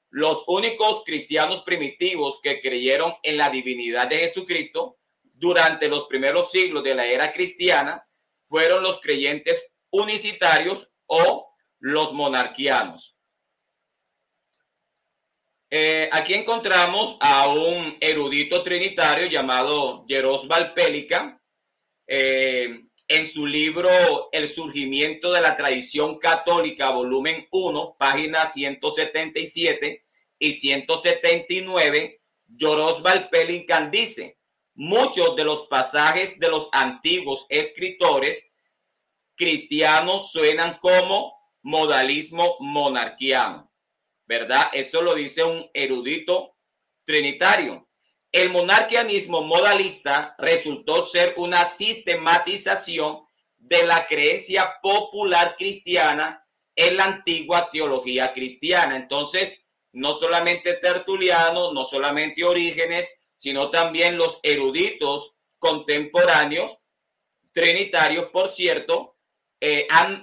Los únicos cristianos primitivos que creyeron en la divinidad de Jesucristo durante los primeros siglos de la era cristiana fueron los creyentes unicitarios o los monarquianos. Aquí encontramos a un erudito trinitario llamado Jerosval Pelikan, en su libro El surgimiento de la tradición católica, volumen 1, páginas 177 y 179, Jerosval Pelikan dice: muchos de los pasajes de los antiguos escritores cristianos suenan como modalismo monarquiano, ¿verdad? Eso lo dice un erudito trinitario. El monarquianismo modalista resultó ser una sistematización de la creencia popular cristiana en la antigua teología cristiana. Entonces, no solamente Tertuliano, no solamente Orígenes, sino también los eruditos contemporáneos, trinitarios, por cierto,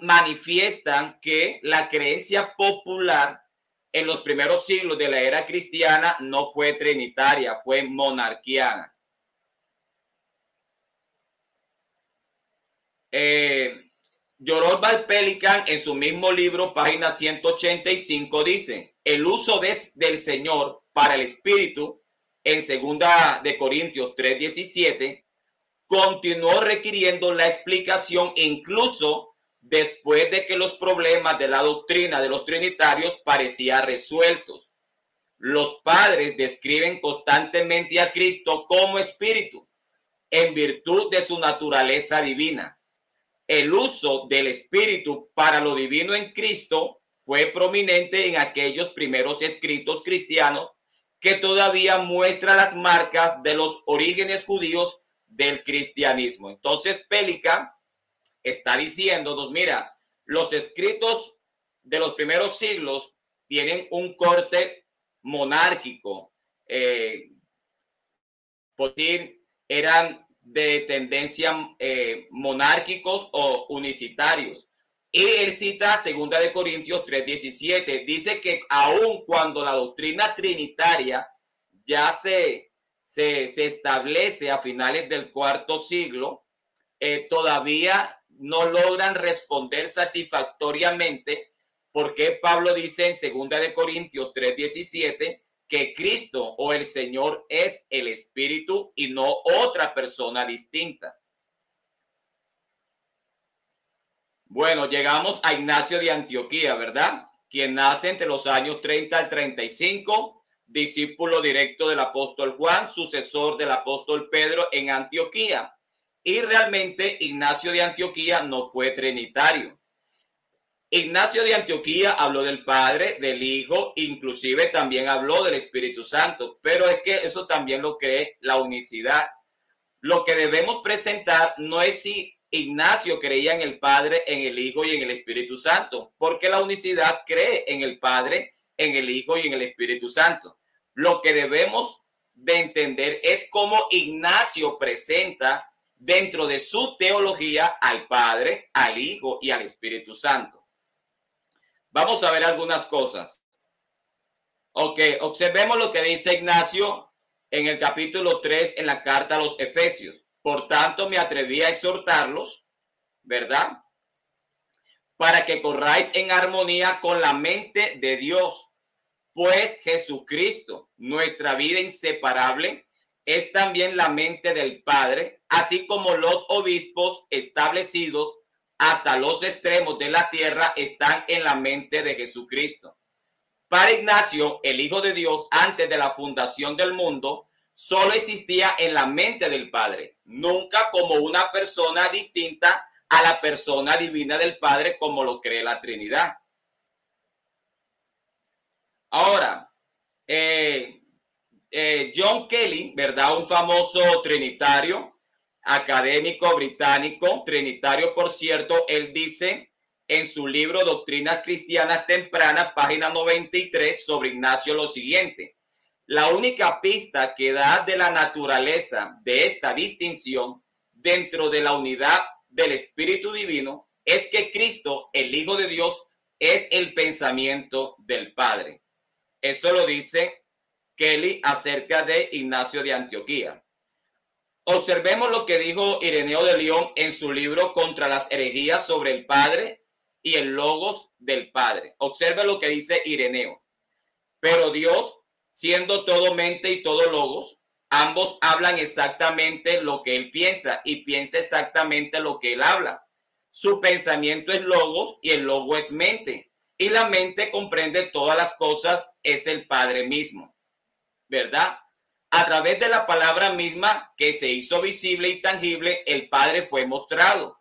manifiestan que la creencia popular en los primeros siglos de la era cristiana no fue trinitaria, fue monarquiana. Jerosval Pelikan en su mismo libro, página 185, dice: el uso del Señor para el Espíritu en 2 de Corintios 3:17 continuó requiriendo la explicación incluso después de que los problemas de la doctrina de los trinitarios parecían resueltos. Los padres describen constantemente a Cristo como espíritu, en virtud de su naturaleza divina. El uso del espíritu para lo divino en Cristo fue prominente en aquellos primeros escritos cristianos que todavía muestran las marcas de los orígenes judíos del cristianismo. Entonces, Pelikan está diciéndonos: mira, los escritos de los primeros siglos tienen un corte monárquico, por decir, eran de tendencia monárquicos o unicitarios. Y él cita 2 de Corintios 3:17, dice que aun cuando la doctrina trinitaria ya se establece a finales del IV siglo, todavía no logran responder satisfactoriamente, porque Pablo dice en 2 de Corintios 3:17 que Cristo o el Señor es el Espíritu y no otra persona distinta. Bueno, llegamos a Ignacio de Antioquía, ¿verdad? Quien nace entre los años 30 al 35, discípulo directo del apóstol Juan, sucesor del apóstol Pedro en Antioquía. Y realmente Ignacio de Antioquía no fue trinitario. Ignacio de Antioquía habló del Padre, del Hijo, inclusive también habló del Espíritu Santo, pero es que eso también lo cree la unicidad. Lo que debemos presentar no es si Ignacio creía en el Padre, en el Hijo y en el Espíritu Santo, porque la unicidad cree en el Padre, en el Hijo y en el Espíritu Santo. Lo que debemos de entender es cómo Ignacio presenta dentro de su teología al Padre, al Hijo y al Espíritu Santo. Vamos a ver algunas cosas. Ok, observemos lo que dice Ignacio en el capítulo 3 en la carta a los Efesios. Por tanto, me atreví a exhortarlos, ¿verdad? Para que corráis en armonía con la mente de Dios, pues Jesucristo, nuestra vida inseparable, es también la mente del Padre, así como los obispos establecidos hasta los extremos de la tierra están en la mente de Jesucristo. Para Ignacio, el Hijo de Dios, antes de la fundación del mundo, solo existía en la mente del Padre, nunca como una persona distinta a la persona divina del Padre, como lo cree la Trinidad. Ahora, John Kelly, ¿verdad? Un famoso trinitario, académico británico, trinitario, por cierto, él dice en su libro Doctrinas Cristianas Tempranas, página 93, sobre Ignacio lo siguiente: la única pista que da de la naturaleza de esta distinción dentro de la unidad del Espíritu Divino es que Cristo, el Hijo de Dios, es el pensamiento del Padre. Eso lo dice Kelly acerca de Ignacio de Antioquía. Observemos lo que dijo Ireneo de León en su libro Contra las herejías sobre el Padre y el Logos del Padre. Observe lo que dice Ireneo. Pero Dios, siendo todo mente y todo logos, ambos hablan exactamente lo que él piensa y piensa exactamente lo que él habla. Su pensamiento es logos y el logo es mente. Y la mente comprende todas las cosas, es el Padre mismo, ¿verdad? A través de la palabra misma que se hizo visible y tangible, el Padre fue mostrado.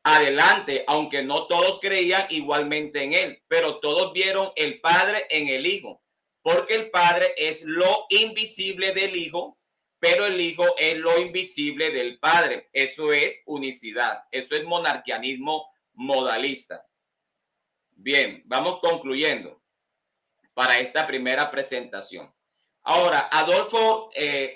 Adelante, aunque no todos creían igualmente en él, pero todos vieron el Padre en el Hijo, porque el Padre es lo invisible del Hijo, pero el Hijo es lo invisible del Padre. Eso es unicidad, eso es monarquianismo modalista. Bien, vamos concluyendo para esta primera presentación. Ahora, Adolfo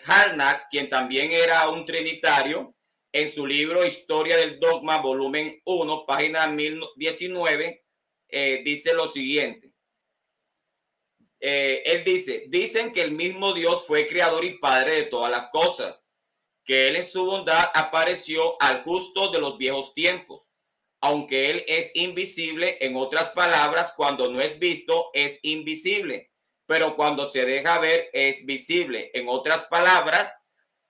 Harnack, quien también era un trinitario, en su libro Historia del Dogma, volumen 1, página 1019, dice lo siguiente. Él dice, dicen que el mismo Dios fue creador y padre de todas las cosas, que él en su bondad apareció al justo de los viejos tiempos, aunque él es invisible, en otras palabras, cuando no es visto, es invisible, pero cuando se deja ver, es visible. En otras palabras,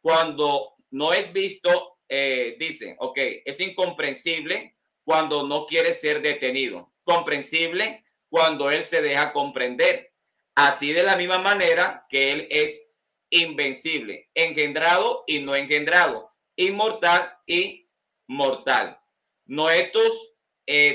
cuando no es visto, dice, ok, es incomprensible cuando no quiere ser detenido, comprensible cuando él se deja comprender. Así de la misma manera que él es invencible, engendrado y no engendrado, inmortal y mortal. Noetus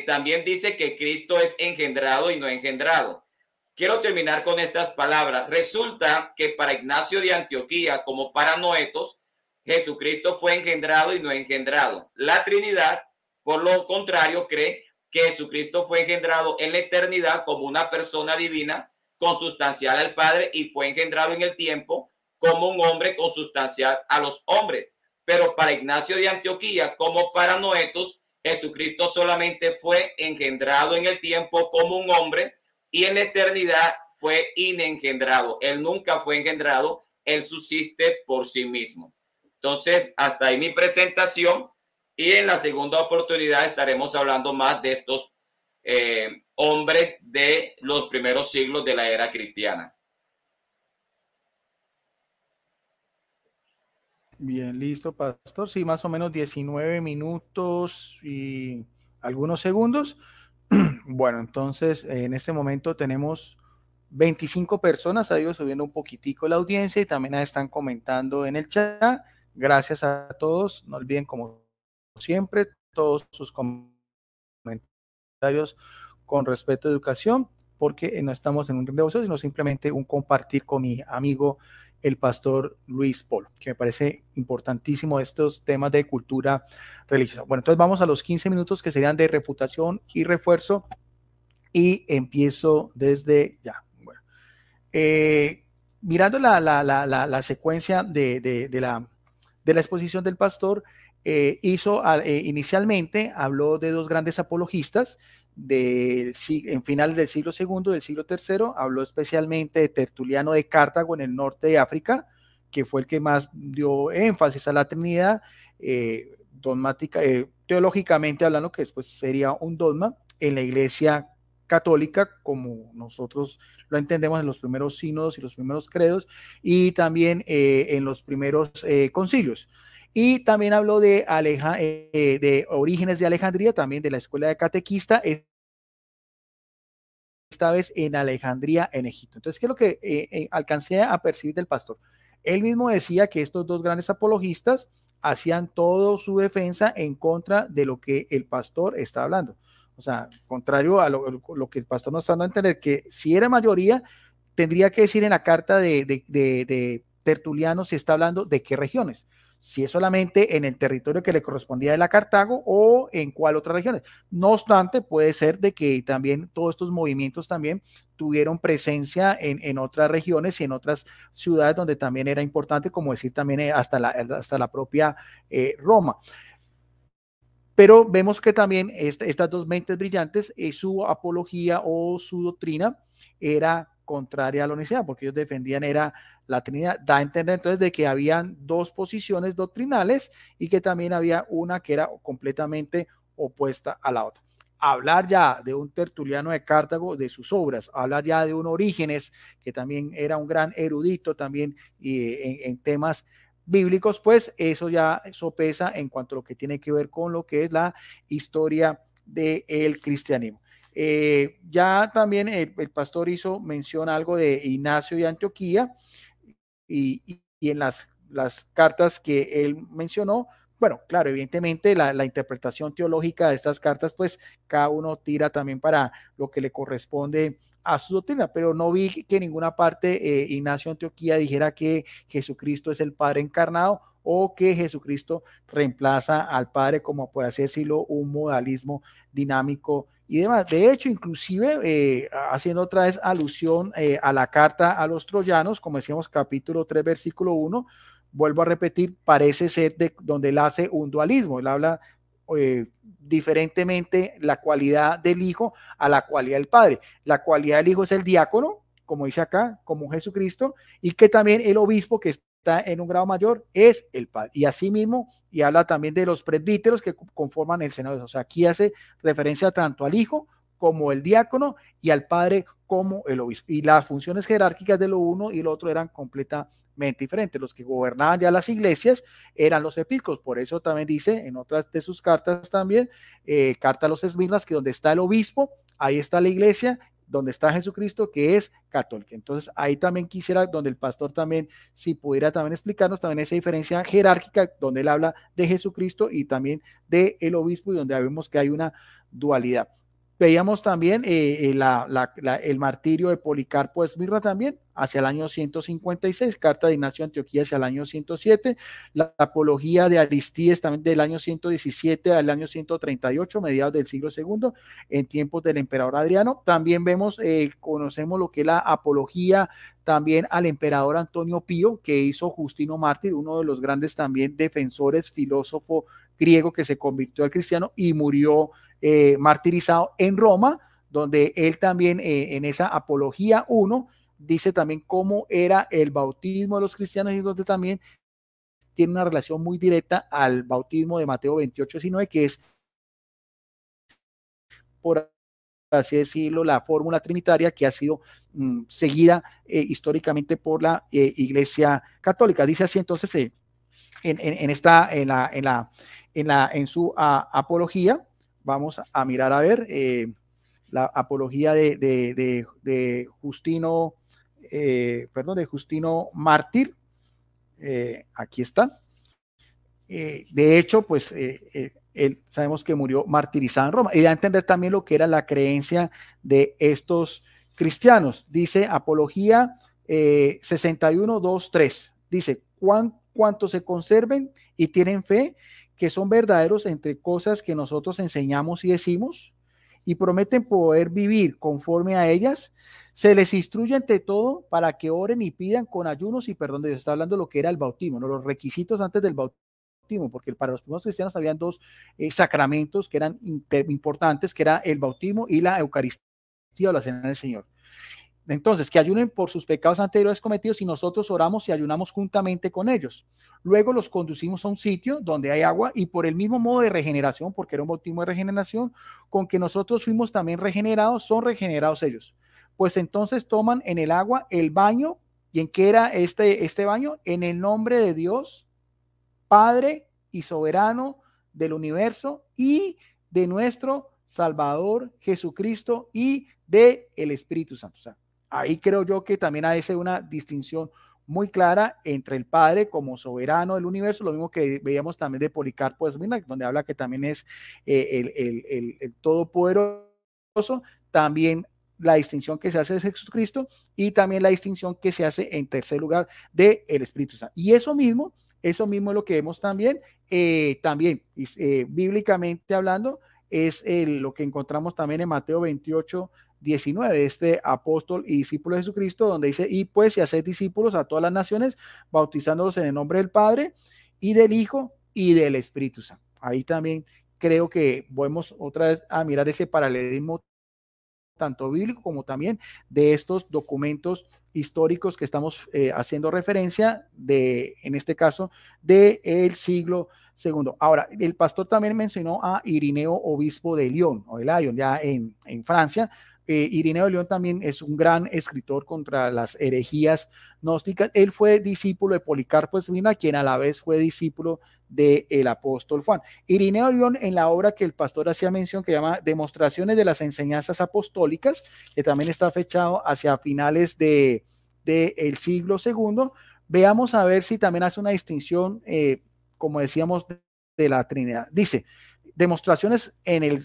también dice que Cristo es engendrado y no engendrado. Quiero terminar con estas palabras. Resulta que para Ignacio de Antioquía, como para Noetus, Jesucristo fue engendrado y no engendrado. La Trinidad, por lo contrario, cree que Jesucristo fue engendrado en la eternidad como una persona divina consustancial al Padre y fue engendrado en el tiempo como un hombre consustancial a los hombres. Pero para Ignacio de Antioquía, como para Noetus, Jesucristo solamente fue engendrado en el tiempo como un hombre y en la eternidad fue inengendrado. Él nunca fue engendrado, él subsiste por sí mismo. Entonces, hasta ahí mi presentación y en la segunda oportunidad estaremos hablando más de estos hombres de los primeros siglos de la era cristiana. Bien, listo, pastor. Sí, más o menos 19 minutos y algunos segundos. Bueno, entonces en este momento tenemos 25 personas, ha ido subiendo un poquitico la audiencia y también están comentando en el chat. Gracias a todos. No olviden, como siempre, todos sus comentarios con respeto a educación, porque no estamos en un negocio, sino simplemente un compartir con mi amigo el pastor Luis Polo, que me parece importantísimo estos temas de cultura religiosa. Bueno, entonces vamos a los 15 minutos que serían de refutación y refuerzo y empiezo desde ya. Bueno, mirando la secuencia de la exposición del pastor, inicialmente habló de dos grandes apologistas en finales del siglo II, del siglo III, habló especialmente de Tertuliano de Cartago en el norte de África, que fue el que más dio énfasis a la Trinidad, dogmática, teológicamente hablando, que después sería un dogma en la Iglesia católica, como nosotros lo entendemos en los primeros sínodos y los primeros credos, y también en los primeros concilios. Y también habló de Orígenes de Alejandría, también de la escuela de catequista, esta vez en Alejandría, en Egipto. Entonces, ¿qué es lo que alcancé a percibir del pastor? Él mismo decía que estos dos grandes apologistas hacían toda su defensa en contra de lo que el pastor está hablando. O sea, contrario a lo que el pastor nos está dando a entender, que si era mayoría, tendría que decir en la carta de Tertuliano si está hablando de qué regiones, si es solamente en el territorio que le correspondía de la Cartago o en cuál otras regiones. No obstante, puede ser de que también todos estos movimientos también tuvieron presencia en otras regiones y en otras ciudades donde también era importante, como decir también hasta la propia Roma. Pero vemos que también estas dos mentes brillantes, su apología o su doctrina era contraria a la unicidad, porque ellos defendían era la Trinidad. Da a entender entonces de que habían dos posiciones doctrinales y que también había una que era completamente opuesta a la otra. Hablar ya de un Tertuliano de Cartago, de sus obras, hablar ya de un Orígenes, que también era un gran erudito también en temas bíblicos, pues eso ya sopesa en cuanto a lo que tiene que ver con lo que es la historia del cristianismo. Ya también el pastor hizo mención algo de Ignacio de Antioquía y en las cartas que él mencionó, bueno, claro, evidentemente la interpretación teológica de estas cartas, pues cada uno tira también para lo que le corresponde a su doctrina, pero no vi que en ninguna parte Ignacio de Antioquía dijera que Jesucristo es el Padre encarnado o que Jesucristo reemplaza al Padre como, por así decirlo, un modalismo dinámico y demás. De hecho, inclusive haciendo otra vez alusión a la carta a los troyanos, como decíamos, capítulo 3, versículo 1, vuelvo a repetir, parece ser de donde él hace un dualismo. Él habla diferentemente la cualidad del Hijo a la cualidad del Padre. La cualidad del Hijo es el diácono, como dice acá, como Jesucristo, y que también el obispo que está en un grado mayor es el Padre. Y asimismo, y habla también de los presbíteros que conforman el Senado. O sea, aquí hace referencia tanto al Hijo como el diácono y al Padre como el obispo. Y las funciones jerárquicas de lo uno y lo otro eran completamente diferentes. Los que gobernaban ya las iglesias eran los episcopos. Por eso también dice en otras de sus cartas también, carta a los Esmirnas, que donde está el obispo, ahí está la iglesia, donde está Jesucristo, que es católica. Entonces, ahí también quisiera, donde el pastor también, si pudiera también explicarnos también esa diferencia jerárquica, donde él habla de Jesucristo y también de el obispo, y donde vemos que hay una dualidad. Veíamos también el martirio de Policarpo de Esmirna también, hacia el año 156, carta de Ignacio de Antioquía hacia el año 107, la apología de Aristídes también del año 117 al año 138, mediados del siglo II, en tiempos del emperador Adriano. También vemos, conocemos lo que es la apología también al emperador Antonio Pío, que hizo Justino Mártir, uno de los grandes también defensores, filósofo griego que se convirtió al cristiano y murió martirizado en Roma, donde él también en esa apología 1 dice también cómo era el bautismo de los cristianos y donde también tiene una relación muy directa al bautismo de Mateo 28-19, que es, por así decirlo, la fórmula trinitaria que ha sido seguida históricamente por la Iglesia Católica. Dice así entonces en su apología, vamos a mirar a ver la apología de Justino, de Justino Mártir. Aquí está. De hecho, pues él sabemos que murió martirizado en Roma y da a entender también lo que era la creencia de estos cristianos. Dice Apología 61:2-3. Dice, cuanto se conserven y tienen fe que son verdaderos entre cosas que nosotros enseñamos y decimos y prometen poder vivir conforme a ellas, se les instruye ante todo para que oren y pidan con ayunos y perdón de Dios. Está hablando de lo que era el bautismo, ¿no? Los requisitos antes del bautismo, porque para los primeros cristianos habían dos sacramentos que eran importantes, que era el bautismo y la Eucaristía o la cena del Señor. Entonces, que ayunen por sus pecados anteriores cometidos y nosotros oramos y ayunamos juntamente con ellos. Luego los conducimos a un sitio donde hay agua y por el mismo modo de regeneración, porque era un bautismo de regeneración, con que nosotros fuimos también regenerados, son regenerados ellos. Pues entonces toman en el agua el baño. ¿Y en qué era este baño? En el nombre de Dios, Padre y soberano del universo y de nuestro Salvador Jesucristo y de el Espíritu Santo. O sea, ahí creo yo que también hay una distinción muy clara entre el Padre como soberano del universo, lo mismo que veíamos también de Policarpo de Esmirna, donde habla que también es el Todopoderoso, también la distinción que se hace de Jesucristo y también la distinción que se hace en tercer lugar de el Espíritu Santo. Y eso mismo es lo que vemos también, bíblicamente hablando, es lo que encontramos también en Mateo 28:19, este apóstol y discípulo de Jesucristo, donde dice, y pues, y haced discípulos a todas las naciones, bautizándolos en el nombre del Padre, y del Hijo, y del Espíritu Santo. Ahí también creo que podemos otra vez a mirar ese paralelismo tanto bíblico como también de estos documentos históricos que estamos haciendo referencia de, en este caso, del siglo segundo. Ahora, el pastor también mencionó a Irineo, obispo de Lyon, o de Lyon, ya en Francia. Irineo de León también es un gran escritor contra las herejías gnósticas. Él fue discípulo de Policarpo de Esmirna, quien a la vez fue discípulo del apóstol Juan. Irineo de León, en la obra que el pastor hacía mención, que llama Demostraciones de las Enseñanzas Apostólicas, que también está fechado hacia finales del siglo segundo, veamos a ver si también hace una distinción, como decíamos, de la Trinidad. Dice, demostraciones en el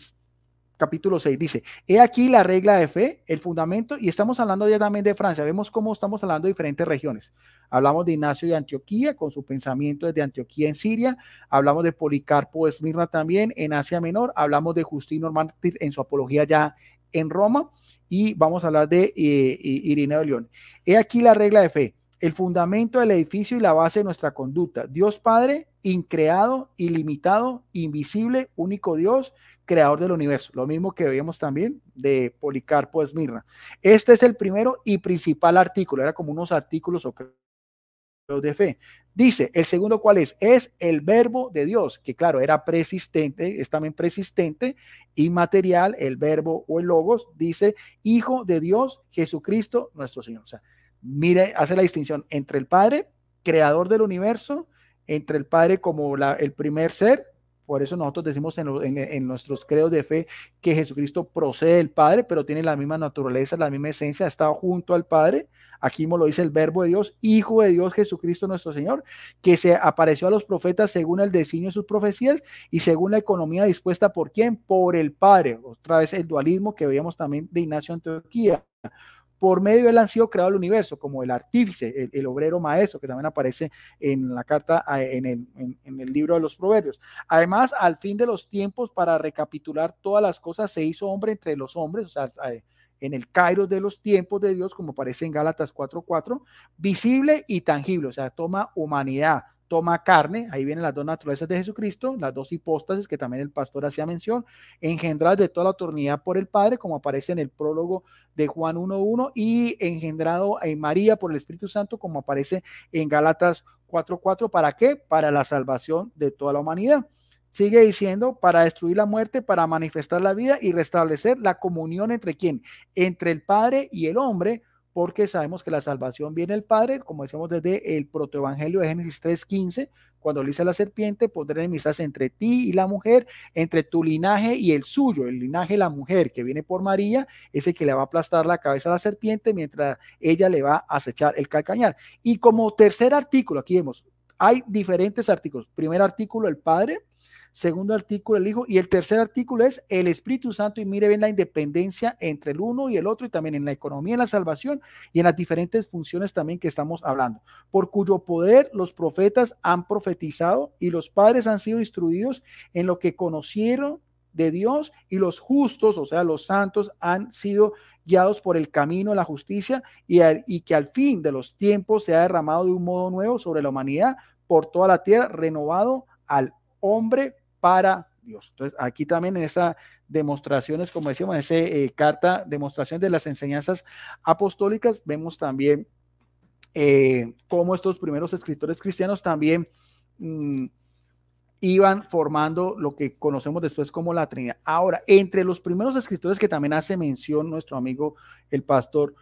capítulo 6 dice, he aquí la regla de fe, el fundamento, y estamos hablando ya también de Francia, vemos cómo estamos hablando de diferentes regiones. Hablamos de Ignacio de Antioquía, con su pensamiento desde Antioquía en Siria, hablamos de Policarpo de Esmirna también en Asia Menor, hablamos de Justino Mártir en su apología ya en Roma, y vamos a hablar de Irineo de León. He aquí la regla de fe, el fundamento del edificio y la base de nuestra conducta. Dios Padre, increado, ilimitado, invisible, único Dios, creador del universo. Lo mismo que veíamos también de Policarpo de Esmirna. Este es el primero y principal artículo. Era como unos artículos o de fe. Dice, el segundo, ¿cuál es? Es el verbo de Dios, que claro, era preexistente, es también preexistente, inmaterial, el verbo o el logos, dice, Hijo de Dios, Jesucristo, nuestro Señor. O sea, mire, hace la distinción entre el Padre, creador del universo, entre el Padre como el primer ser. Por eso nosotros decimos en nuestros credos de fe que Jesucristo procede del Padre, pero tiene la misma naturaleza, la misma esencia, ha estado junto al Padre. Aquí mismo lo dice el verbo de Dios, Hijo de Dios, Jesucristo nuestro Señor, que se apareció a los profetas según el designio de sus profecías y según la economía dispuesta por ¿quién? Por el Padre. Otra vez el dualismo que veíamos también de Ignacio de Antioquía. Por medio de él han sido creado el universo, como el artífice, el obrero maestro, que también aparece en la carta, en el libro de los Proverbios. Además, al fin de los tiempos, para recapitular todas las cosas, se hizo hombre entre los hombres, o sea, en el kairos de los tiempos de Dios, como aparece en Gálatas 4:4, visible y tangible, o sea, toma humanidad, toma carne, ahí vienen las dos naturalezas de Jesucristo, las dos hipóstasis que también el pastor hacía mención, engendradas de toda la eternidad por el Padre, como aparece en el prólogo de Juan 1:1, y engendrado en María por el Espíritu Santo, como aparece en Gálatas 4:4, ¿para qué? Para la salvación de toda la humanidad. Sigue diciendo, para destruir la muerte, para manifestar la vida y restablecer la comunión entre ¿quién? Entre el Padre y el hombre, porque sabemos que la salvación viene del Padre, como decíamos desde el protoevangelio de Génesis 3:15, cuando le dice a la serpiente, pondré enemistad entre ti y la mujer, entre tu linaje y el suyo. El linaje de la mujer que viene por María es el que le va a aplastar la cabeza a la serpiente mientras ella le va a acechar el calcañar. Y como tercer artículo, aquí vemos, hay diferentes artículos. Primer artículo, el Padre. Segundo artículo, el Hijo. Y el tercer artículo es el Espíritu Santo. Y mire, ven la independencia entre el uno y el otro, y también en la economía, en la salvación y en las diferentes funciones también que estamos hablando. Por cuyo poder los profetas han profetizado y los padres han sido instruidos en lo que conocieron de Dios, y los justos, o sea, los santos, han sido guiados por el camino de la justicia, y que al fin de los tiempos se ha derramado de un modo nuevo sobre la humanidad por toda la tierra, renovado al hombre para Dios. Entonces, aquí también en esas demostraciones, como decíamos, en esa carta, demostración de las enseñanzas apostólicas, vemos también cómo estos primeros escritores cristianos también iban formando lo que conocemos después como la Trinidad. Ahora, entre los primeros escritores que también hace mención nuestro amigo el pastor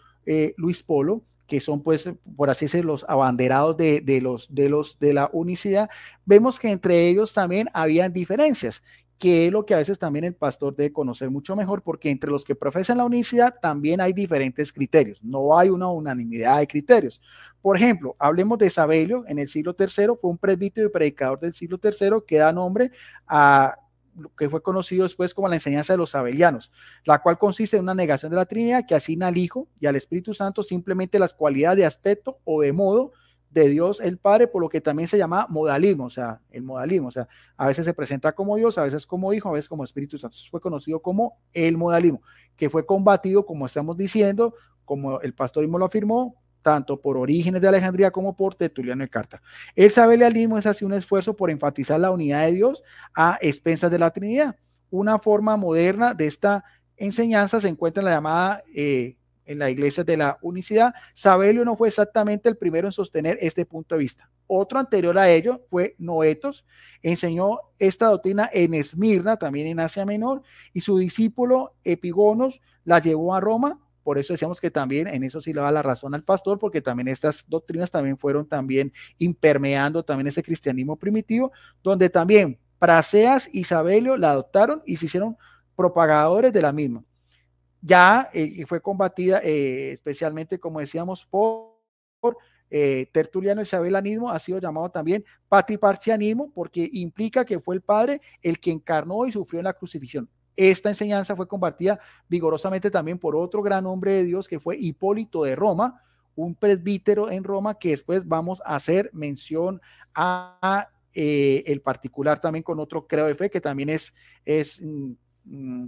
Luis Polo, que son, pues, por así decirlo, los abanderados de la unicidad, vemos que entre ellos también habían diferencias, que es lo que a veces también el pastor debe conocer mucho mejor, porque entre los que profesan la unicidad también hay diferentes criterios, no hay una unanimidad de criterios. Por ejemplo, hablemos de Sabelio en el siglo III, fue un presbítero y predicador del siglo III que da nombre a lo que fue conocido después como la enseñanza de los sabelianos, la cual consiste en una negación de la Trinidad que asigna al Hijo y al Espíritu Santo simplemente las cualidades de aspecto o de modo de Dios el Padre, por lo que también se llama modalismo, o sea, el modalismo, o sea, a veces se presenta como Dios, a veces como Hijo, a veces como Espíritu Santo. Eso fue conocido como el modalismo, que fue combatido, como estamos diciendo, como el pastor mismo lo afirmó, tanto por Orígenes de Alejandría como por Tertuliano de Cartago. El sabelianismo es así un esfuerzo por enfatizar la unidad de Dios a expensas de la Trinidad. Una forma moderna de esta enseñanza se encuentra en la llamada en la iglesia de la unicidad. Sabelio no fue exactamente el primero en sostener este punto de vista. Otro anterior a ello fue Noetos, enseñó esta doctrina en Esmirna, también en Asia Menor, y su discípulo Epigonos la llevó a Roma. Por eso decíamos que también en eso sí le da la razón al pastor, porque también estas doctrinas también fueron también impermeando también ese cristianismo primitivo, donde también Praseas y Sabelio la adoptaron y se hicieron propagadores de la misma. Ya fue combatida especialmente, como decíamos, por Tertuliano. El sabelianismo ha sido llamado también patriparcianismo porque implica que fue el Padre el que encarnó y sufrió en la crucifixión. Esta enseñanza fue combatida vigorosamente también por otro gran hombre de Dios que fue Hipólito de Roma, un presbítero en Roma que después vamos a hacer mención a el particular también con otro credo de fe que también es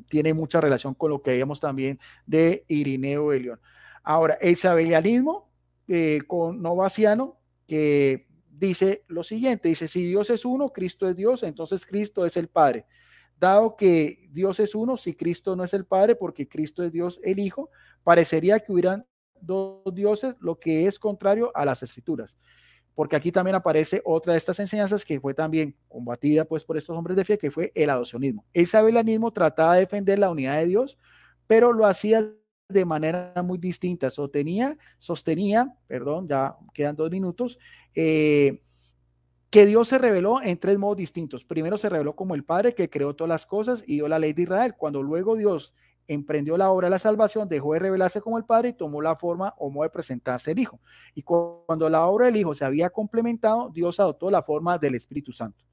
tiene mucha relación con lo que veíamos también de Irineo de León. Ahora, el sabelianismo con Novaciano, que dice lo siguiente, dice, si Dios es uno, Cristo es Dios, entonces Cristo es el Padre. Dado que Dios es uno, si Cristo no es el Padre, porque Cristo es Dios el Hijo, parecería que hubieran dos dioses, lo que es contrario a las Escrituras, porque aquí también aparece otra de estas enseñanzas que fue también combatida pues por estos hombres de fe, que fue el adopcionismo. El sabelianismo trataba de defender la unidad de Dios, pero lo hacía de manera muy distinta. Sostenía, perdón, ya quedan 2 minutos, que Dios se reveló en 3 modos distintos. Primero se reveló como el Padre que creó todas las cosas y dio la ley de Israel. Cuando luego Dios emprendió la obra de la salvación, dejó de revelarse como el Padre y tomó la forma o modo de presentarse el Hijo. Y cuando la obra del Hijo se había complementado, Dios adoptó la forma del Espíritu Santo.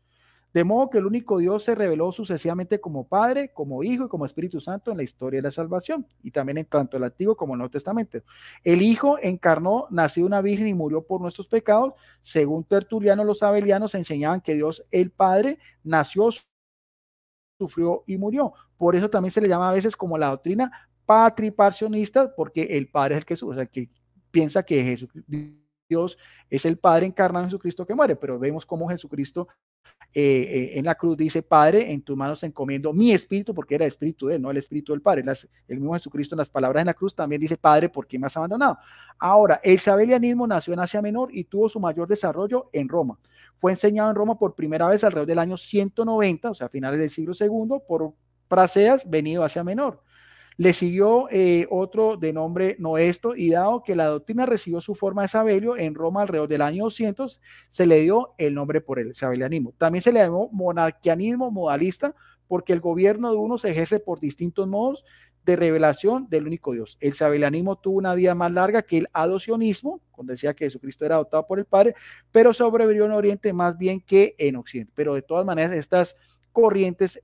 De modo que el único Dios se reveló sucesivamente como Padre, como Hijo y como Espíritu Santo en la historia de la salvación, y también en tanto el Antiguo como el Nuevo Testamento. El Hijo encarnó, nació de una virgen y murió por nuestros pecados. Según Tertuliano, los sabelianos enseñaban que Dios, el Padre, nació, sufrió y murió. Por eso también se le llama a veces como la doctrina patriparcionista, porque el Padre es el que sufre, o sea, que piensa que Dios es el Padre encarnado en Jesucristo que muere, pero vemos cómo Jesucristo en la cruz dice, Padre, en tus manos encomiendo mi espíritu, porque era el espíritu de él, no el espíritu del Padre. El mismo Jesucristo en las palabras en la cruz también dice, Padre, ¿por qué me has abandonado? Ahora, el sabelianismo nació en Asia Menor y tuvo su mayor desarrollo en Roma. Fue enseñado en Roma por primera vez alrededor del año 190, o sea, a finales del siglo II, por Praseas, venido a Asia Menor. Le siguió otro de nombre Noesto, y dado que la doctrina recibió su forma de Sabelio en Roma alrededor del año 200, se le dio el nombre por el sabelianismo. También se le llamó monarquianismo modalista, porque el gobierno de uno se ejerce por distintos modos de revelación del único Dios. El sabelianismo tuvo una vida más larga que el adopcionismo, cuando decía que Jesucristo era adoptado por el Padre, pero sobrevivió en Oriente más bien que en Occidente. Pero de todas maneras, estas corrientes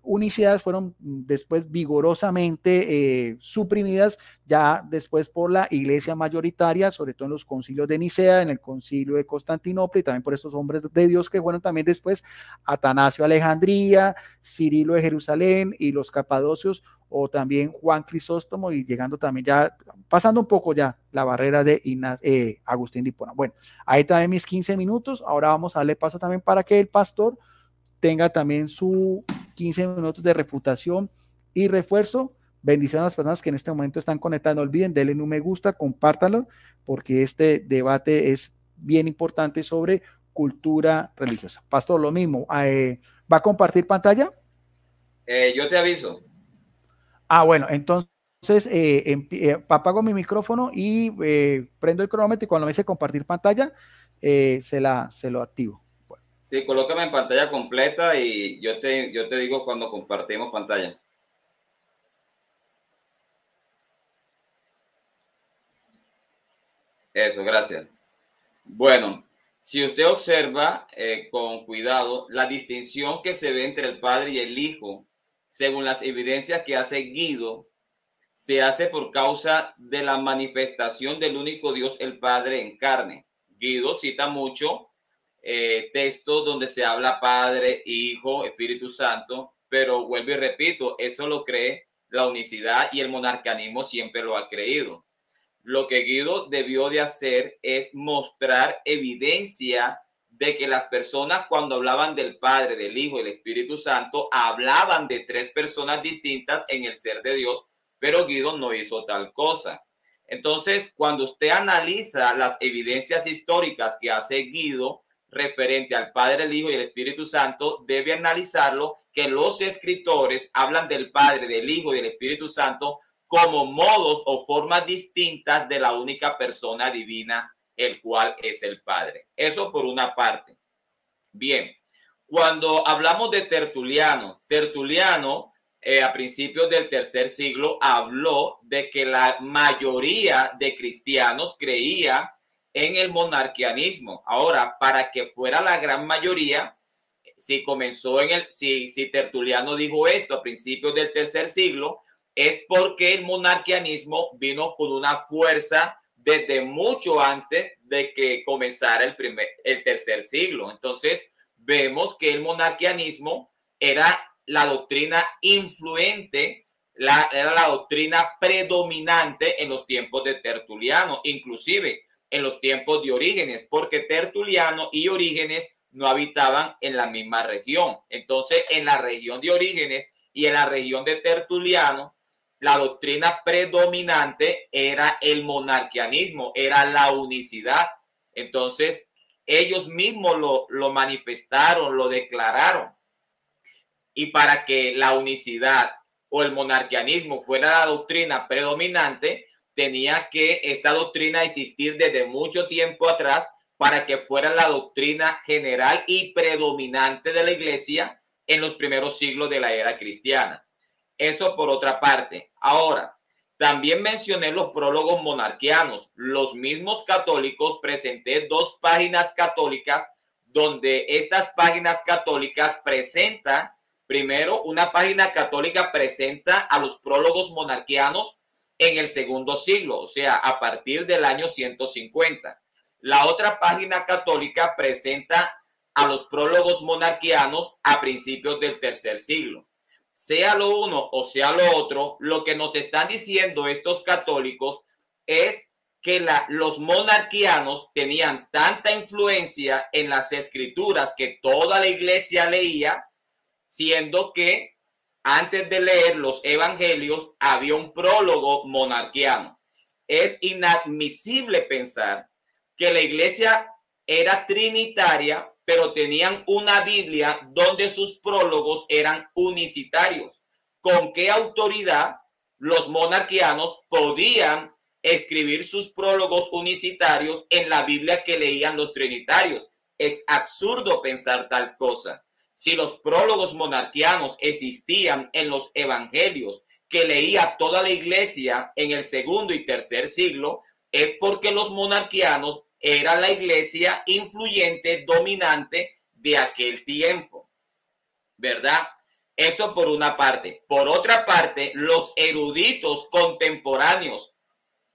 unicidades fueron después vigorosamente suprimidas ya después por la iglesia mayoritaria, sobre todo en los concilios de Nicea, en el concilio de Constantinopla, y también por estos hombres de Dios que fueron también después Atanasio de Alejandría, Cirilo de Jerusalén y los capadocios, o también Juan Crisóstomo, y llegando también ya, pasando un poco ya la barrera de Agustín de Hipona. Bueno, ahí también mis 15 minutos, ahora vamos a darle paso también para que el pastor tenga también su 15 minutos de refutación y refuerzo. Bendiciones a las personas que en este momento están conectadas. No olviden, denle un me gusta, compártanlo, porque este debate es bien importante sobre cultura religiosa. Pastor, lo mismo. ¿Va a compartir pantalla? Yo te aviso. Bueno, entonces apago mi micrófono y prendo el cronómetro, y cuando me dice compartir pantalla, se lo activo. Sí, colócame en pantalla completa y yo te digo cuando compartimos pantalla. Eso, gracias. Bueno, si usted observa con cuidado la distinción que se ve entre el Padre y el Hijo, según las evidencias que hace Guido, se hace por causa de la manifestación del único Dios, el Padre en carne. Guido cita mucho textos donde se habla Padre, Hijo, Espíritu Santo, pero vuelvo y repito, eso lo cree la unicidad y el monarcanismo siempre lo ha creído. lo que Guido debió de hacer es mostrar evidencia de que las personas cuando hablaban del Padre, del Hijo y del Espíritu Santo, hablaban de tres personas distintas en el ser de Dios, pero Guido no hizo tal cosa. Entonces, cuando usted analiza las evidencias históricas que hace Guido referente al Padre, el Hijo y el Espíritu Santo, debe analizarlo que los escritores hablan del Padre, del Hijo y del Espíritu Santo como modos o formas distintas de la única persona divina, el cual es el Padre. Eso por una parte. Bien, cuando hablamos de Tertuliano, a principios del tercer siglo habló de que la mayoría de cristianos creía en el monarquianismo. Ahora, para que fuera la gran mayoría, si Tertuliano dijo esto a principios del tercer siglo, es porque el monarquianismo vino con una fuerza desde mucho antes de que comenzara el tercer siglo. Entonces, vemos que el monarquianismo era la doctrina influente, era la doctrina predominante en los tiempos de Tertuliano, inclusive en los tiempos de Orígenes, porque Tertuliano y Orígenes no habitaban en la misma región. Entonces, en la región de Orígenes y en la región de Tertuliano, la doctrina predominante era el monarquianismo, era la unicidad. Entonces, ellos mismos lo manifestaron, lo declararon. Y para que la unicidad o el monarquianismo fuera la doctrina predominante, tenía que esta doctrina existir desde mucho tiempo atrás para que fuera la doctrina general y predominante de la iglesia en los primeros siglos de la era cristiana. Eso por otra parte. Ahora, también mencioné los prólogos monarquianos. Los mismos católicos, presenté 2 páginas católicas donde estas páginas católicas presentan, primero, una página católica presenta a los prólogos monarquianos en el segundo siglo, o sea, a partir del año 150. La otra página católica presenta a los prólogos monarquianos a principios del tercer siglo. Sea lo uno o sea lo otro, lo que nos están diciendo estos católicos es que los monarquianos tenían tanta influencia en las escrituras que toda la iglesia leía, siendo que antes de leer los evangelios había un prólogo monarquiano. Es inadmisible pensar que la iglesia era trinitaria, pero tenían una Biblia donde sus prólogos eran unicitarios. ¿Con qué autoridad los monarquianos podían escribir sus prólogos unicitarios en la Biblia que leían los trinitarios? Es absurdo pensar tal cosa. Si los prólogos monarquianos existían en los evangelios que leía toda la iglesia en el segundo y tercer siglo, es porque los monarquianos era la iglesia influyente, dominante de aquel tiempo, ¿verdad? Eso por una parte. Por otra parte, los eruditos contemporáneos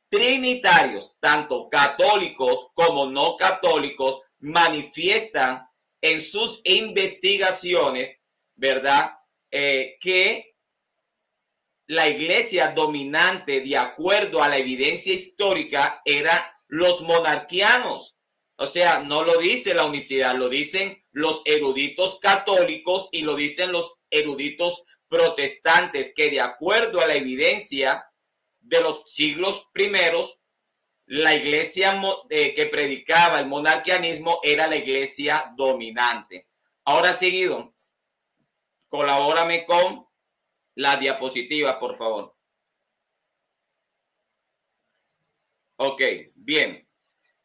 trinitarios, tanto católicos como no católicos, manifiestan en sus investigaciones, ¿verdad? Que la iglesia dominante, de acuerdo a la evidencia histórica, era los monarquianos. O sea, no lo dice la unicidad, lo dicen los eruditos católicos y lo dicen los eruditos protestantes, que de acuerdo a la evidencia de los siglos primeros, la iglesia que predicaba el monarquianismo era la iglesia dominante. Ahora, seguido, colabórame con la diapositiva, por favor. Ok, bien.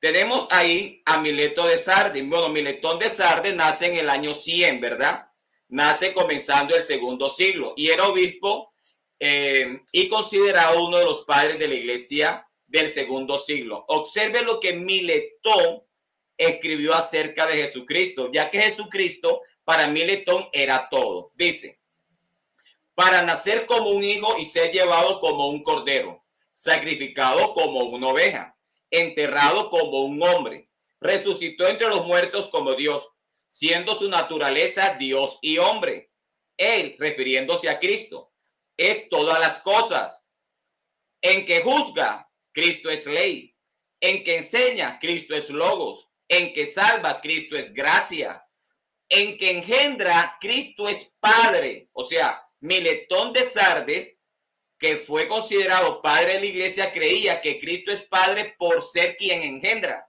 Tenemos ahí a Mileto de Sardes. Bueno, Miletón de Sardes nace en el año 100, ¿verdad? Nace comenzando el segundo siglo y era obispo y considerado uno de los padres de la iglesia del segundo siglo. Observe lo que Miletón escribió acerca de Jesucristo, ya que Jesucristo para Miletón era todo. Dice: para nacer como un hijo y ser llevado como un cordero, sacrificado como una oveja, enterrado como un hombre, resucitó entre los muertos como Dios, siendo su naturaleza Dios y hombre. Él, refiriéndose a Cristo, es todas las cosas, en que juzga Cristo es ley. En que enseña, Cristo es logos. En que salva, Cristo es gracia. En que engendra, Cristo es Padre. O sea, Miletón de Sardes, que fue considerado padre de la iglesia, creía que Cristo es Padre por ser quien engendra.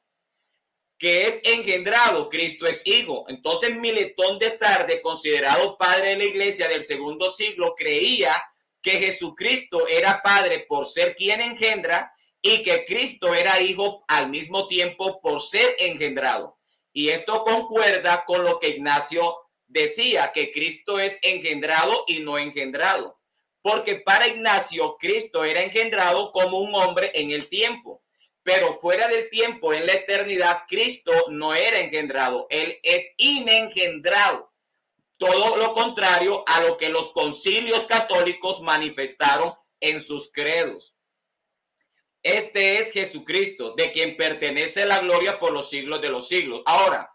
Que es engendrado, Cristo es hijo. Entonces Miletón de Sardes, considerado padre de la iglesia del segundo siglo, creía que Jesucristo era Padre por ser quien engendra y que Cristo era hijo al mismo tiempo por ser engendrado. Y esto concuerda con lo que Ignacio decía, que Cristo es engendrado y no engendrado. Porque para Ignacio, Cristo era engendrado como un hombre en el tiempo. Pero fuera del tiempo, en la eternidad, Cristo no era engendrado. Él es inengendrado. Todo lo contrario a lo que los concilios católicos manifestaron en sus credos. Este es Jesucristo, de quien pertenece la gloria por los siglos de los siglos. Ahora,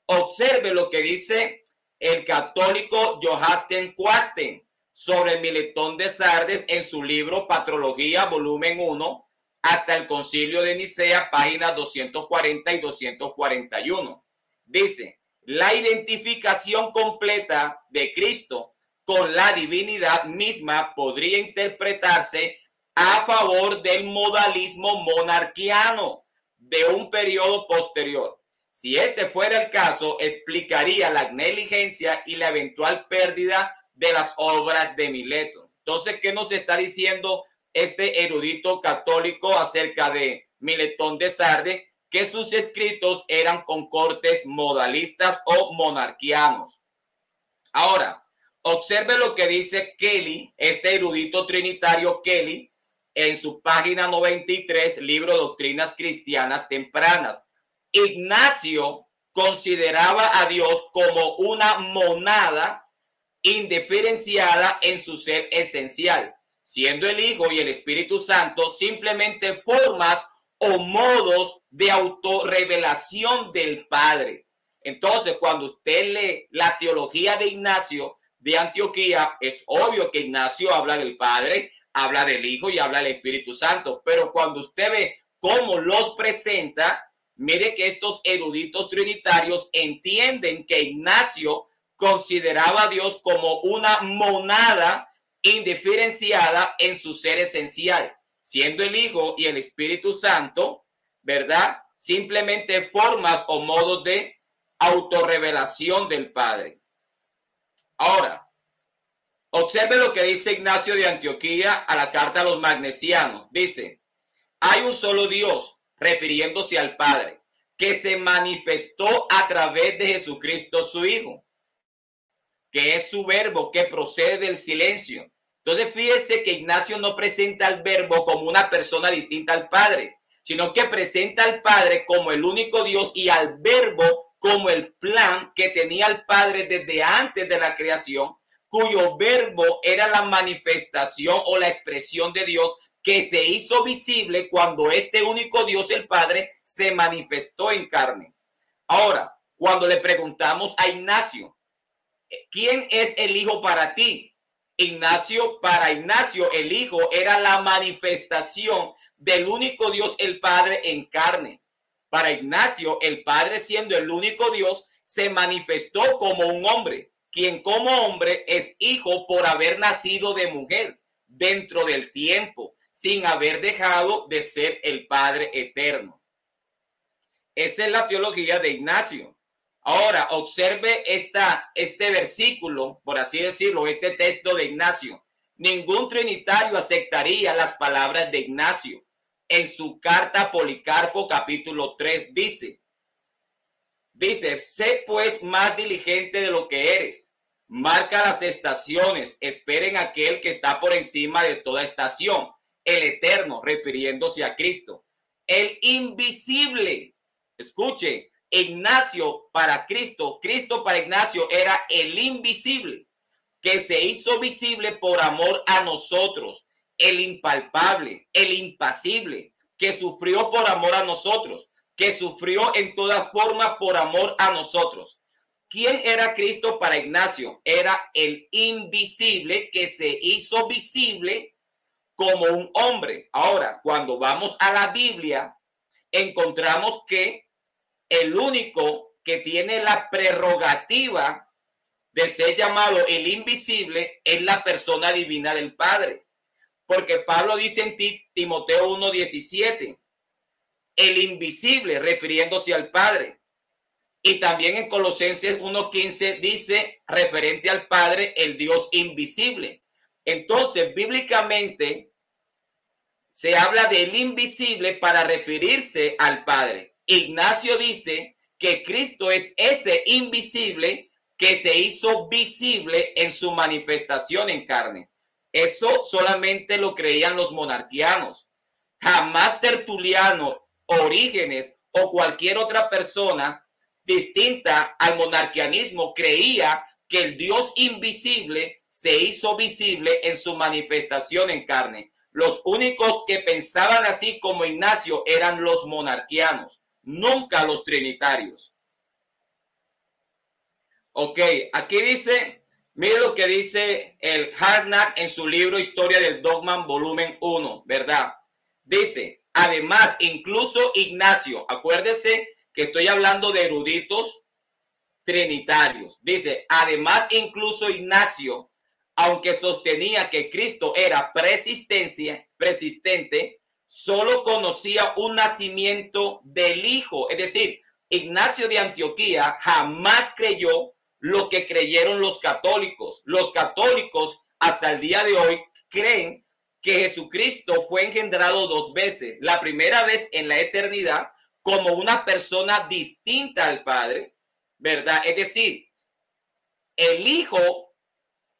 observe lo que dice el católico Johannes Quasten sobre el Miletón de Sardes en su libro Patrología, volumen 1, hasta el Concilio de Nicea, páginas 240 y 241. Dice: la identificación completa de Cristo con la divinidad misma podría interpretarse a favor del modalismo monarquiano de un periodo posterior. Si este fuera el caso, explicaría la negligencia y la eventual pérdida de las obras de Mileto. Entonces, ¿qué nos está diciendo este erudito católico acerca de Miletón de Sardes? Que sus escritos eran con cortes modalistas o monarquianos. Ahora, observe lo que dice Kelly, este erudito trinitario Kelly, en su página 93, libro Doctrinas Cristianas Tempranas. Ignacio consideraba a Dios como una monada indiferenciada en su ser esencial, siendo el Hijo y el Espíritu Santo simplemente formas o modos de autorrevelación del Padre. Entonces, cuando usted lee la teología de Ignacio de Antioquía, es obvio que Ignacio habla del Padre, habla del Hijo y habla del Espíritu Santo, pero cuando usted ve cómo los presenta, mire que estos eruditos trinitarios entienden que Ignacio consideraba a Dios como una monada indiferenciada en su ser esencial, siendo el Hijo y el Espíritu Santo, ¿verdad?, simplemente formas o modos de autorrevelación del Padre. Ahora, observe lo que dice Ignacio de Antioquía a la carta a los magnesianos. Dice: hay un solo Dios, refiriéndose al Padre, que se manifestó a través de Jesucristo su Hijo, que es su verbo, que procede del silencio. Entonces fíjese que Ignacio no presenta al verbo como una persona distinta al Padre, sino que presenta al Padre como el único Dios y al verbo como el plan que tenía el Padre desde antes de la creación, cuyo verbo era la manifestación o la expresión de Dios que se hizo visible cuando este único Dios, el Padre, se manifestó en carne. Ahora, cuando le preguntamos a Ignacio, ¿quién es el Hijo para ti? Para Ignacio, el Hijo era la manifestación del único Dios, el Padre, en carne. Para Ignacio, el Padre, siendo el único Dios, se manifestó como un hombre, quien como hombre es hijo por haber nacido de mujer dentro del tiempo, sin haber dejado de ser el Padre eterno. Esa es la teología de Ignacio. Ahora, observe este versículo, por así decirlo, este texto de Ignacio. Ningún trinitario aceptaría las palabras de Ignacio. En su carta a Policarpo, capítulo 3, dice, sé pues más diligente de lo que eres. Marca las estaciones, esperen a aquel que está por encima de toda estación, el eterno, refiriéndose a Cristo. El invisible, escuche, Ignacio para Cristo, Cristo para Ignacio era el invisible, que se hizo visible por amor a nosotros, el impalpable, el impasible, que sufrió por amor a nosotros, que sufrió en todas formas por amor a nosotros. ¿Quién era Cristo para Ignacio? Era el invisible que se hizo visible como un hombre. Ahora, cuando vamos a la Biblia, encontramos que el único que tiene la prerrogativa de ser llamado el invisible es la persona divina del Padre. Porque Pablo dice en Timoteo 1:17, el invisible, refiriéndose al Padre. Y también en Colosenses 1:15 dice, referente al Padre, el Dios invisible. Entonces, bíblicamente, se habla del invisible para referirse al Padre. Ignacio dice que Cristo es ese invisible que se hizo visible en su manifestación en carne. Eso solamente lo creían los monarquianos. Jamás Tertuliano, Orígenes o cualquier otra persona distinta al monarquianismo creía que el Dios invisible se hizo visible en su manifestación en carne. Los únicos que pensaban así como Ignacio eran los monarquianos, nunca los trinitarios. Ok, aquí dice, mire lo que dice el Harnack en su libro Historia del Dogma, volumen 1, ¿verdad? Dice, además, incluso Ignacio, acuérdese que estoy hablando de eruditos trinitarios. Dice, además, incluso Ignacio, aunque sostenía que Cristo era persistente, solo conocía un nacimiento del Hijo. Es decir, Ignacio de Antioquía jamás creyó lo que creyeron los católicos. Los católicos hasta el día de hoy creen que Jesucristo fue engendrado 2 veces. La primera vez en la eternidad como una persona distinta al Padre, ¿verdad? Es decir, el Hijo,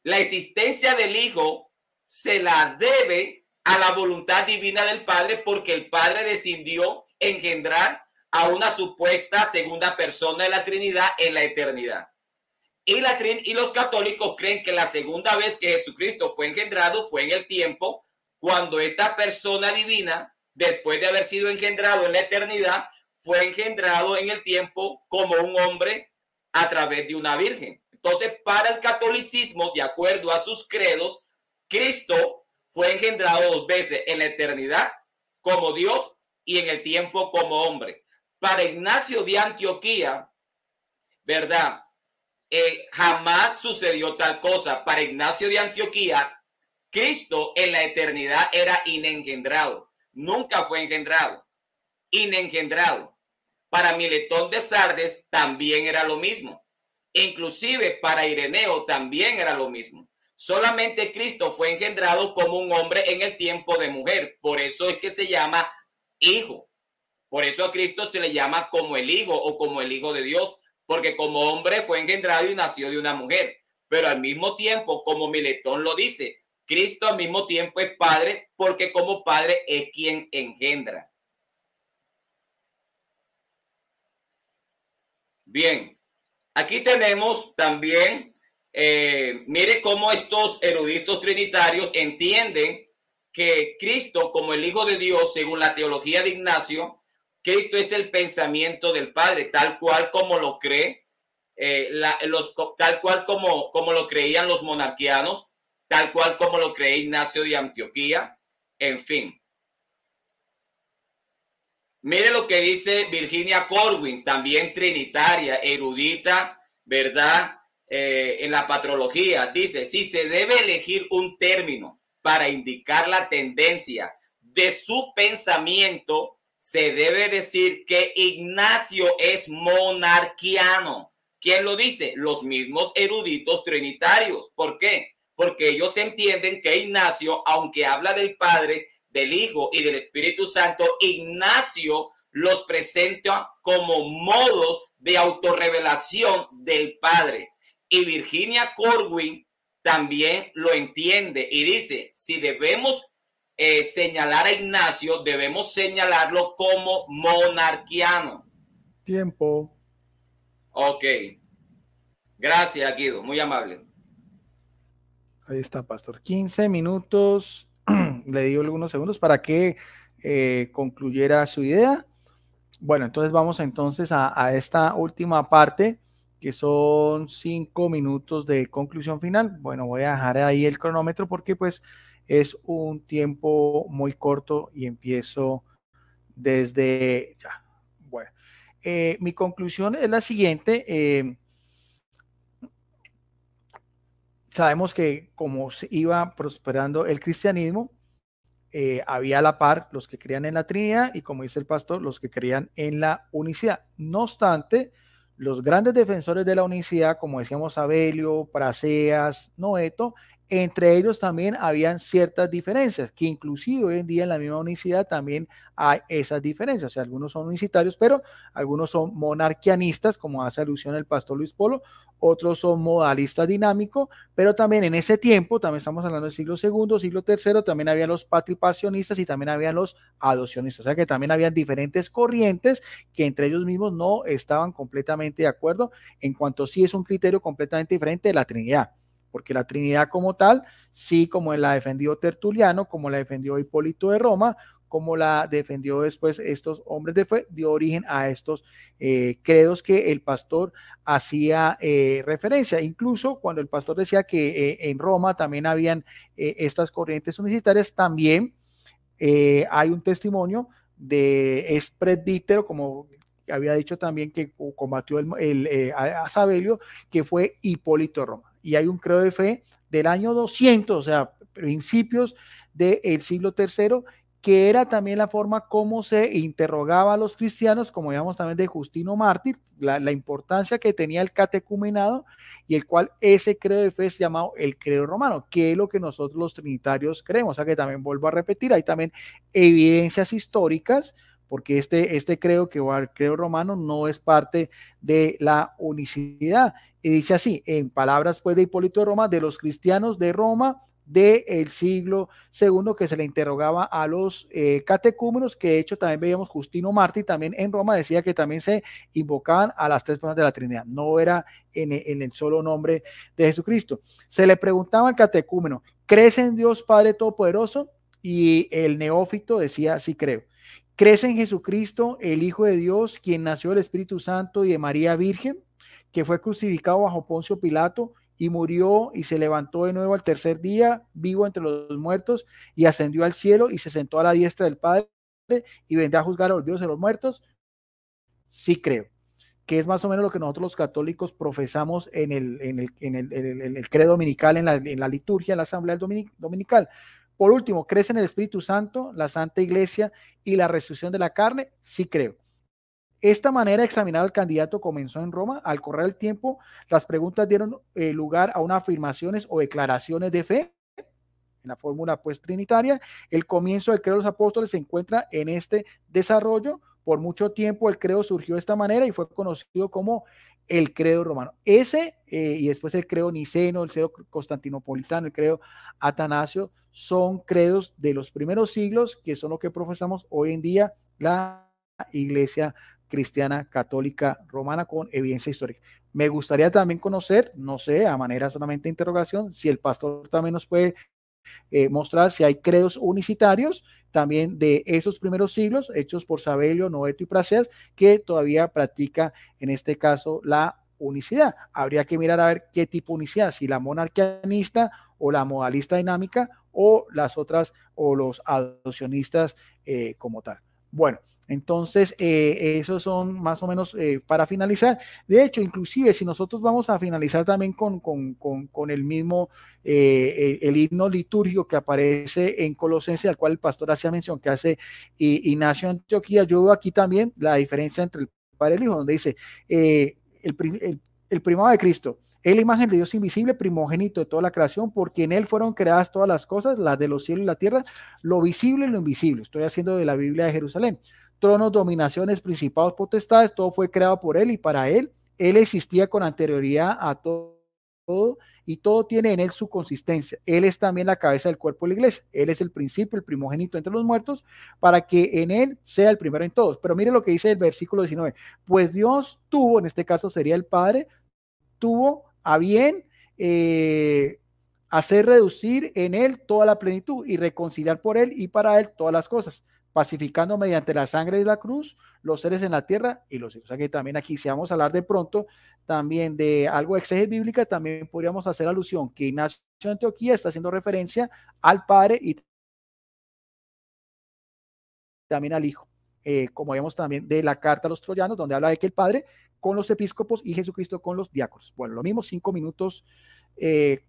la existencia del Hijo se la debe a la voluntad divina del Padre porque el Padre decidió engendrar a una supuesta segunda persona de la Trinidad en la eternidad. Y los católicos creen que la segunda vez que Jesucristo fue engendrado fue en el tiempo cuando esta persona divina, después de haber sido engendrado en la eternidad, fue engendrado en el tiempo como un hombre a través de una virgen. Entonces, para el catolicismo, de acuerdo a sus credos, Cristo fue engendrado 2 veces en la eternidad como Dios y en el tiempo como hombre. Para Ignacio de Antioquía, ¿verdad? Jamás sucedió tal cosa. Para Ignacio de Antioquía, Cristo en la eternidad era inengendrado. Nunca fue engendrado. Inengendrado. Para Miletón de Sardes también era lo mismo. Inclusive para Ireneo también era lo mismo. Solamente Cristo fue engendrado como un hombre en el tiempo de mujer. Por eso es que se llama hijo. Por eso a Cristo se le llama como el Hijo o como el Hijo de Dios, porque como hombre fue engendrado y nació de una mujer. Pero al mismo tiempo, como Miletón lo dice, Cristo al mismo tiempo es Padre, porque como Padre es quien engendra. Bien, aquí tenemos también, mire cómo estos eruditos trinitarios entienden que Cristo como el Hijo de Dios, según la teología de Ignacio, Cristo es el pensamiento del Padre, tal cual como lo cree, tal cual como lo creían los monarquianos, tal cual como lo cree Ignacio de Antioquía, en fin. Mire lo que dice Virginia Corwin, también trinitaria, erudita, ¿verdad? En la patrología. Dice, si se debe elegir un término para indicar la tendencia de su pensamiento, se debe decir que Ignacio es monarquiano. ¿Quién lo dice? Los mismos eruditos trinitarios. ¿Por qué? Porque ellos entienden que Ignacio, aunque habla del Padre, del Hijo y del Espíritu Santo, Ignacio los presenta como modos de autorrevelación del Padre. Y Virginia Corwin también lo entiende y dice, si debemos señalar a Ignacio, debemos señalarlo como monarquiano. Tiempo. Ok. Gracias, Guido. Muy amable. Ahí está, pastor. 15 minutos. Le di algunos segundos para que concluyera su idea. Bueno, entonces vamos entonces a esta última parte, que son 5 minutos de conclusión final. Bueno, voy a dejar ahí el cronómetro porque pues es un tiempo muy corto y empiezo desde ya. Bueno, mi conclusión es la siguiente. Sabemos que como se iba prosperando el cristianismo, había a la par los que creían en la Trinidad y, como dice el pastor, los que creían en la unicidad. No obstante, los grandes defensores de la unicidad, como decíamos Abelio, Praseas, Noeto, entre ellos también habían ciertas diferencias, que inclusive hoy en día en la misma unicidad también hay esas diferencias. O sea, algunos son unicitarios, pero algunos son monarquianistas, como hace alusión el pastor Luis Polo, otros son modalistas dinámicos, pero también en ese tiempo, también estamos hablando del siglo segundo, siglo tercero, también había los patripacionistas y también habían los adopcionistas. O sea que también habían diferentes corrientes que entre ellos mismos no estaban completamente de acuerdo en cuanto sí es un criterio completamente diferente de la Trinidad. Porque la Trinidad como tal, sí, como la defendió Tertuliano, como la defendió Hipólito de Roma, como la defendió después estos hombres de fe, dio origen a estos credos que el pastor hacía referencia. Incluso cuando el pastor decía que en Roma también habían estas corrientes unicitarias, también hay un testimonio de es presbítero, como había dicho también que combatió a Sabelio, que fue Hipólito Roma. Y hay un credo de fe del año 200, o sea, principios del siglo tercero, que era también la forma como se interrogaba a los cristianos, como digamos también de Justino Mártir, la importancia que tenía el catecumenado, y el cual ese credo de fe es llamado el credo romano, que es lo que nosotros los trinitarios creemos. O sea que también vuelvo a repetir, hay también evidencias históricas, porque este creo que el credo romano no es parte de la unicidad. Y dice así, en palabras pues de Hipólito de Roma, de los cristianos de Roma del siglo segundo, que se le interrogaba a los catecúmenos, que de hecho también veíamos Justino Martí, también en Roma decía que también se invocaban a las tres personas de la Trinidad, no era en el solo nombre de Jesucristo. Se le preguntaba al catecúmeno, ¿crees en Dios Padre Todopoderoso? Y el neófito decía, sí creo. ¿Crees en Jesucristo, el Hijo de Dios, quien nació del Espíritu Santo y de María Virgen, que fue crucificado bajo Poncio Pilato y murió y se levantó de nuevo al tercer día, vivo entre los muertos, y ascendió al cielo y se sentó a la diestra del Padre y vendrá a juzgar a los vivos y a los muertos? Sí creo, que es más o menos lo que nosotros los católicos profesamos en el credo dominical, en la liturgia, en la asamblea dominical. Por último, ¿crees en el Espíritu Santo, la Santa Iglesia y la resurrección de la carne? Sí creo. Esta manera de examinar al candidato comenzó en Roma. Al correr el tiempo, las preguntas dieron lugar a unas afirmaciones o declaraciones de fe en la fórmula pues trinitaria. El comienzo del credo de los apóstoles se encuentra en este desarrollo. Por mucho tiempo el credo surgió de esta manera y fue conocido como el credo romano. Y después el credo niceno, el credo constantinopolitano, el credo atanasio, son credos de los primeros siglos, que son lo que profesamos hoy en día la Iglesia cristiana católica romana con evidencia histórica. Me gustaría también conocer, no sé, a manera solamente de interrogación, si el pastor también nos puede mostrar si hay credos unicitarios también de esos primeros siglos, hechos por Sabelio, Noeto y Praseas, que todavía practica en este caso la unicidad. Habría que mirar a ver qué tipo de unicidad, si la monarquianista o la modalista dinámica o las otras o los adopcionistas como tal. Bueno, entonces, esos son más o menos para finalizar. De hecho, inclusive si nosotros vamos a finalizar también con el mismo, el himno litúrgico que aparece en Colosenses, al cual el pastor hacía mención, que hace Ignacio Antioquía, yo veo aquí también la diferencia entre el Padre y el Hijo, donde dice, el primado de Cristo, es la imagen de Dios invisible, primogénito de toda la creación, porque en él fueron creadas todas las cosas, las de los cielos y la tierra, lo visible y lo invisible. Estoy haciendo de la Biblia de Jerusalén. Tronos, dominaciones, principados, potestades, todo fue creado por él y para él. Él existía con anterioridad a todo y todo tiene en él su consistencia. Él es también la cabeza del cuerpo de la iglesia. Él es el principio, el primogénito entre los muertos, para que en él sea el primero en todos. Pero mire lo que dice el versículo 19. Pues Dios tuvo, en este caso sería el Padre, tuvo a bien hacer reducir en él toda la plenitud y reconciliar por él y para él todas las cosas, pacificando mediante la sangre de la cruz los seres en la tierra y los cielos. O sea que también aquí, si vamos a hablar de pronto también de algo de exégesis bíblica, también podríamos hacer alusión que Ignacio de Antioquía está haciendo referencia al Padre y también al Hijo. Como vemos también de la carta a los troyanos, donde habla de que el Padre con los episcopos y Jesucristo con los diáconos. Bueno, lo mismo, 5 minutos,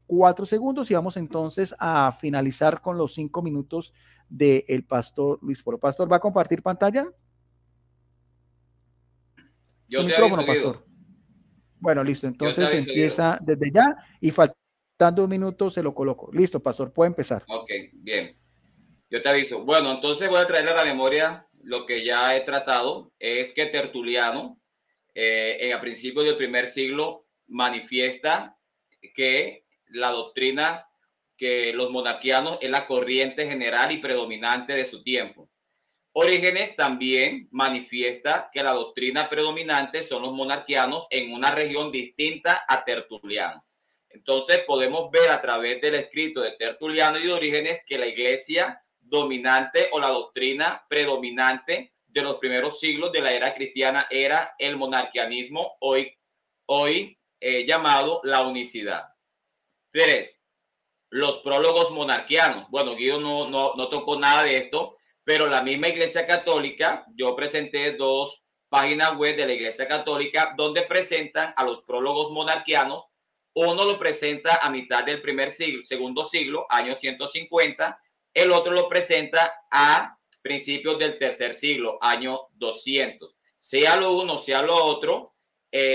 4 segundos, y vamos entonces a finalizar con los 5 minutos del pastor Luis Polo. Pastor, ¿va a compartir pantalla? Yo Su te micrófono, aviso, pastor. Guido. Bueno, listo, Yo te entonces aviso, Guido. empieza desde ya y faltando un minuto se lo coloco. Listo, pastor, puede empezar. Ok, bien. Yo te aviso. Bueno, entonces voy a traerle a la memoria lo que ya he tratado. Es que Tertuliano, a principios del primer siglo, manifiesta que la doctrina que los monarquianos es la corriente general y predominante de su tiempo. Orígenes también manifiesta que la doctrina predominante son los monarquianos en una región distinta a Tertuliano. Entonces podemos ver a través del escrito de Tertuliano y de Orígenes que la iglesia dominante o la doctrina predominante de los primeros siglos de la era cristiana era el monarquianismo, hoy llamado la unicidad. 3. Los prólogos monarquianos. Bueno, Guido no tocó nada de esto, pero la misma Iglesia Católica, yo presenté 2 páginas web de la Iglesia Católica donde presentan a los prólogos monarquianos. Uno lo presenta a mitad del segundo siglo, año 150. El otro lo presenta a principios del tercer siglo, año 200. Sea lo uno, sea lo otro,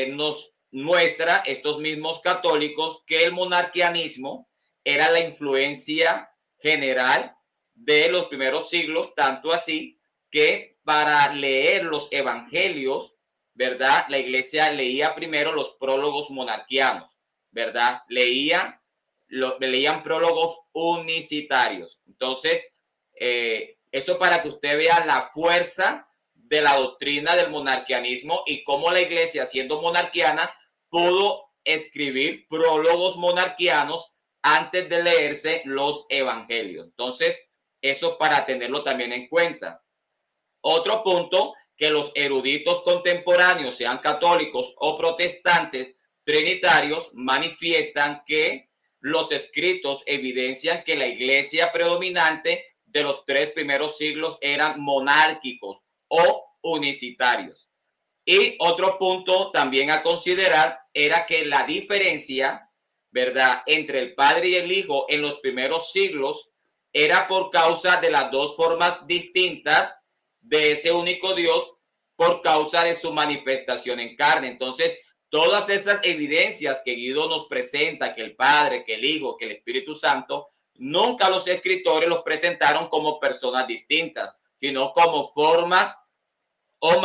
nos muestra estos mismos católicos que el monarquianismo era la influencia general de los primeros siglos, tanto así que para leer los evangelios, ¿verdad? La iglesia leía primero los prólogos monarquianos, ¿verdad? Leían prólogos unicitarios. Entonces, eso para que usted vea la fuerza de la doctrina del monarquianismo y cómo la iglesia, siendo monarquiana, pudo escribir prólogos monarquianos antes de leerse los evangelios. Entonces, eso para tenerlo también en cuenta. Otro punto, que los eruditos contemporáneos, sean católicos o protestantes trinitarios, manifiestan que los escritos evidencian que la iglesia predominante de los 3 primeros siglos eran monárquicos o unicitarios. Y otro punto también a considerar era que la diferencia, ¿verdad?, entre el Padre y el Hijo en los primeros siglos era por causa de las 2 formas distintas de ese único Dios, por causa de su manifestación en carne. Entonces, todas esas evidencias que Guido nos presenta, que el Padre, que el Hijo, que el Espíritu Santo, nunca los escritores los presentaron como personas distintas, sino como formas o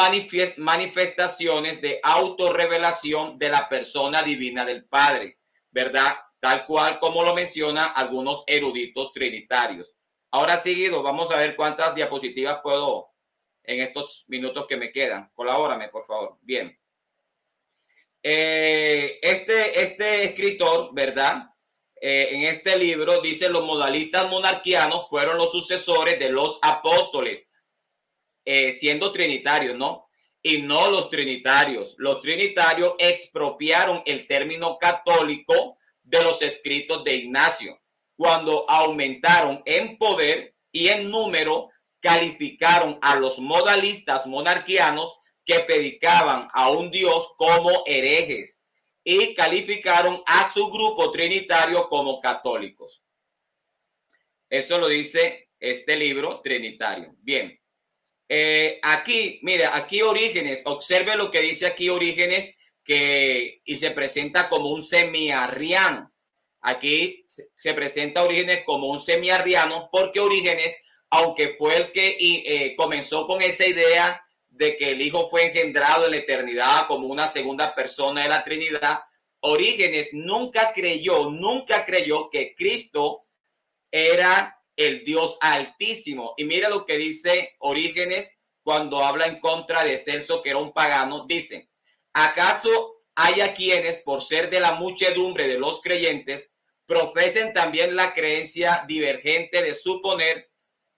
manifestaciones de autorrevelación de la persona divina del Padre, ¿verdad? Tal cual como lo menciona algunos eruditos trinitarios. Ahora, seguido, vamos a ver cuántas diapositivas puedo en estos minutos que me quedan. Colabórame, por favor. Bien. Este escritor, ¿verdad? En este libro dice: los modalistas monarquianos fueron los sucesores de los apóstoles, siendo trinitarios, ¿no? Y no los trinitarios. Los trinitarios expropiaron el término católico de los escritos de Ignacio. Cuando aumentaron en poder y en número, calificaron a los modalistas monarquianos que predicaban a un Dios como herejes y calificaron a su grupo trinitario como católicos. Eso lo dice este libro trinitario. Bien. Aquí, mira, aquí Orígenes, observe lo que dice aquí Orígenes, y se presenta como un semiarriano. Aquí se presenta Orígenes como un semiarriano porque Orígenes, aunque fue el que comenzó con esa idea de que el Hijo fue engendrado en la eternidad como una segunda persona de la Trinidad, Orígenes nunca creyó que Cristo era el Dios Altísimo. Y mira lo que dice Orígenes cuando habla en contra de Celso, que era un pagano. Dice: ¿acaso haya quienes, por ser de la muchedumbre de los creyentes, profesen también la creencia divergente de suponer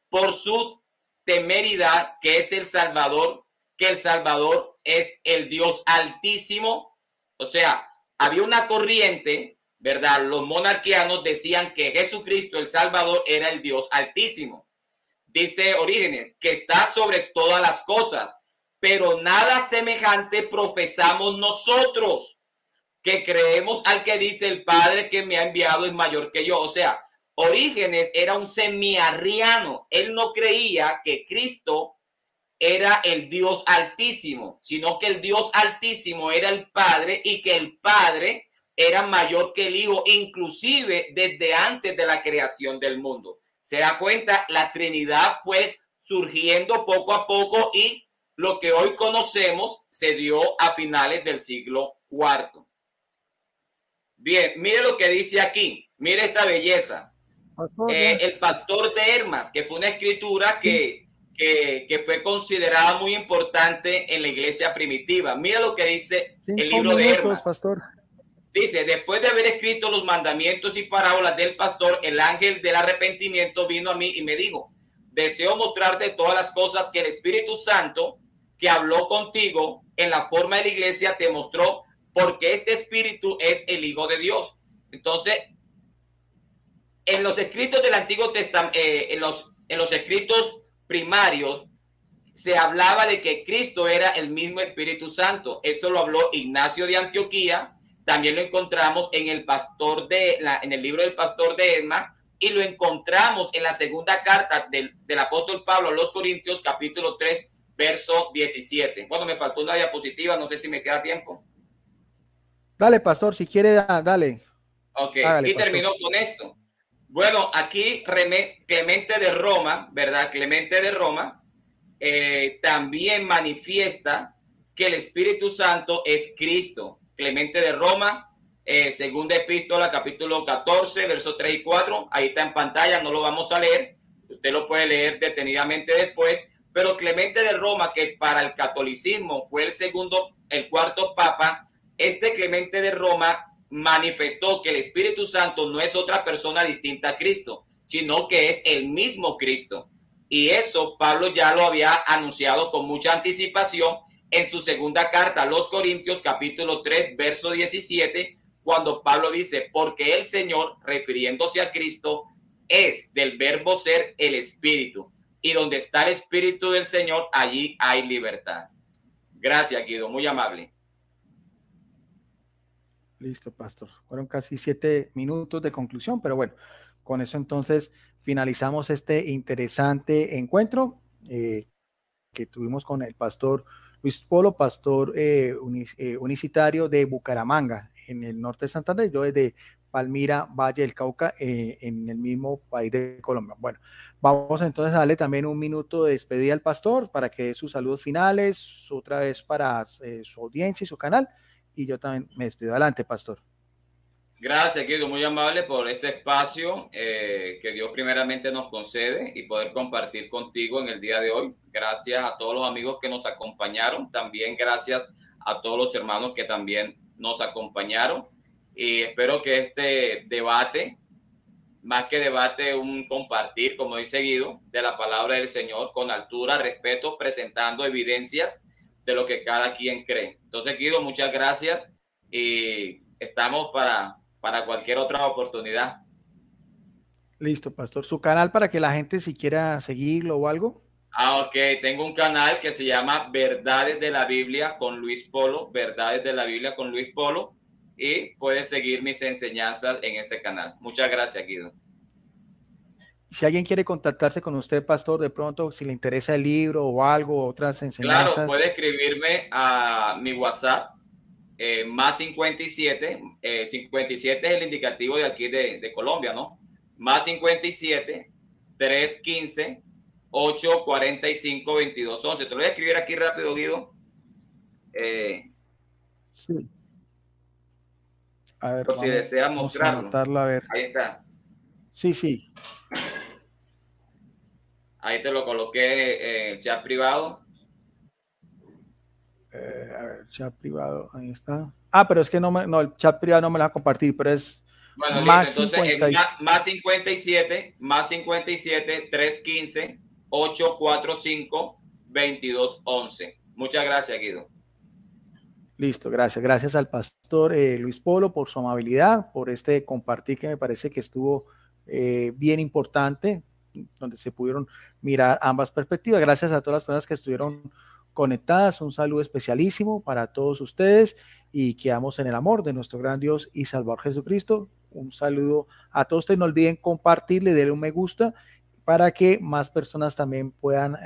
por su temeridad que es el Salvador, que el Salvador es el Dios Altísimo. O sea, había una corriente, ¿verdad? Los monarquianos decían que Jesucristo, el Salvador, era el Dios Altísimo. Dice Orígenes, que está sobre todas las cosas, pero nada semejante profesamos nosotros, que creemos al que dice el Padre que me ha enviado es mayor que yo. O sea, Orígenes era un semiarriano. Él no creía que Cristo era el Dios Altísimo, sino que el Dios Altísimo era el Padre y que el Padre era mayor que el Hijo, inclusive desde antes de la creación del mundo. Se da cuenta, la Trinidad fue surgiendo poco a poco y lo que hoy conocemos se dio a finales del siglo IV. Bien, mire lo que dice aquí, mire esta belleza. El pastor de Hermas, que fue una escritura que fue considerada muy importante en la iglesia primitiva. Mira lo que dice el libro de Hermas. Pastor. Dice, después de haber escrito los mandamientos y parábolas del pastor, el ángel del arrepentimiento vino a mí y me dijo, deseo mostrarte todas las cosas que el Espíritu Santo que habló contigo en la forma de la iglesia te mostró, porque este Espíritu es el Hijo de Dios. Entonces, en los escritos del Antiguo Testamento, en los escritos primarios, se hablaba de que Cristo era el mismo Espíritu Santo. Eso lo habló Ignacio de Antioquía. También lo encontramos en en el libro del pastor de Hermas, y lo encontramos en la segunda carta del apóstol Pablo a los Corintios, capítulo 3, verso 17. Bueno, me faltó una diapositiva, no sé si me queda tiempo. Dale, pastor, si quiere, dale. Ok, hágale, y terminó con esto. Bueno, aquí Clemente de Roma, ¿verdad? Clemente de Roma también manifiesta que el Espíritu Santo es Cristo. Clemente de Roma, segunda epístola, capítulo 14, versos 3 y 4. Ahí está en pantalla, no lo vamos a leer. Usted lo puede leer detenidamente después. Pero Clemente de Roma, que para el catolicismo fue el cuarto papa, este Clemente de Roma manifestó que el Espíritu Santo no es otra persona distinta a Cristo, sino que es el mismo Cristo. Y eso Pablo ya lo había anunciado con mucha anticipación en su segunda carta a los Corintios, capítulo 3, verso 17, cuando Pablo dice, porque el Señor, refiriéndose a Cristo, es del verbo ser el Espíritu. Y donde está el Espíritu del Señor, allí hay libertad. Gracias, Guido, muy amable. Listo, pastor. Fueron casi 7 minutos de conclusión, pero bueno, con eso entonces finalizamos este interesante encuentro que tuvimos con el pastor Luis Polo, pastor unicitario de Bucaramanga, en el norte de Santander, yo desde Palmira, Valle del Cauca, en el mismo país de Colombia. Bueno, vamos entonces a darle también un minuto de despedida al pastor para que dé sus saludos finales, otra vez para su audiencia y su canal, y yo también me despido. Adelante, pastor. Gracias, Guido, muy amable por este espacio que Dios primeramente nos concede y poder compartir contigo en el día de hoy. Gracias a todos los amigos que nos acompañaron, también gracias a todos los hermanos que también nos acompañaron, y espero que este debate, más que debate, un compartir, como dice Guido, de la palabra del Señor con altura, respeto, presentando evidencias de lo que cada quien cree. Entonces, Guido, muchas gracias y estamos para cualquier otra oportunidad. Listo, pastor. ¿Su canal para que la gente si quiera seguirlo o algo? Ok, tengo un canal que se llama Verdades de la Biblia con Luis Polo, Verdades de la Biblia con Luis Polo, y puedes seguir mis enseñanzas en ese canal. Muchas gracias, Guido. Si alguien quiere contactarse con usted, pastor, de pronto, si le interesa el libro o algo, otras enseñanzas. Claro, puede escribirme a mi WhatsApp, más 57, 57 es el indicativo de aquí de Colombia, ¿no? Más 57, 315, 845, 2211. Te lo voy a escribir aquí rápido, Guido. Sí. A ver, por si deseas mostrarlo. Anotarlo, a ver. Ahí está. Sí, sí. Ahí te lo coloqué en el chat privado. A ver, chat privado, ahí está. Ah, pero es que no, el chat privado no me lo va a compartir, pero es bueno, más entonces 50 más 57, 315, 845-2211. Muchas gracias, Guido. Listo, gracias. Gracias al pastor Luis Polo por su amabilidad, por este compartir que me parece que estuvo bien importante, donde se pudieron mirar ambas perspectivas. Gracias a todas las personas que estuvieron conectadas. Un saludo especialísimo para todos ustedes y quedamos en el amor de nuestro gran Dios y Salvador Jesucristo. Un saludo a todos ustedes. No olviden compartirle, denle un me gusta para que más personas también puedan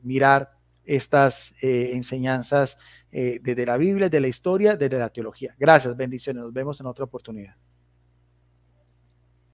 mirar estas enseñanzas desde la Biblia, de la historia, desde la teología. Gracias, bendiciones. Nos vemos en otra oportunidad.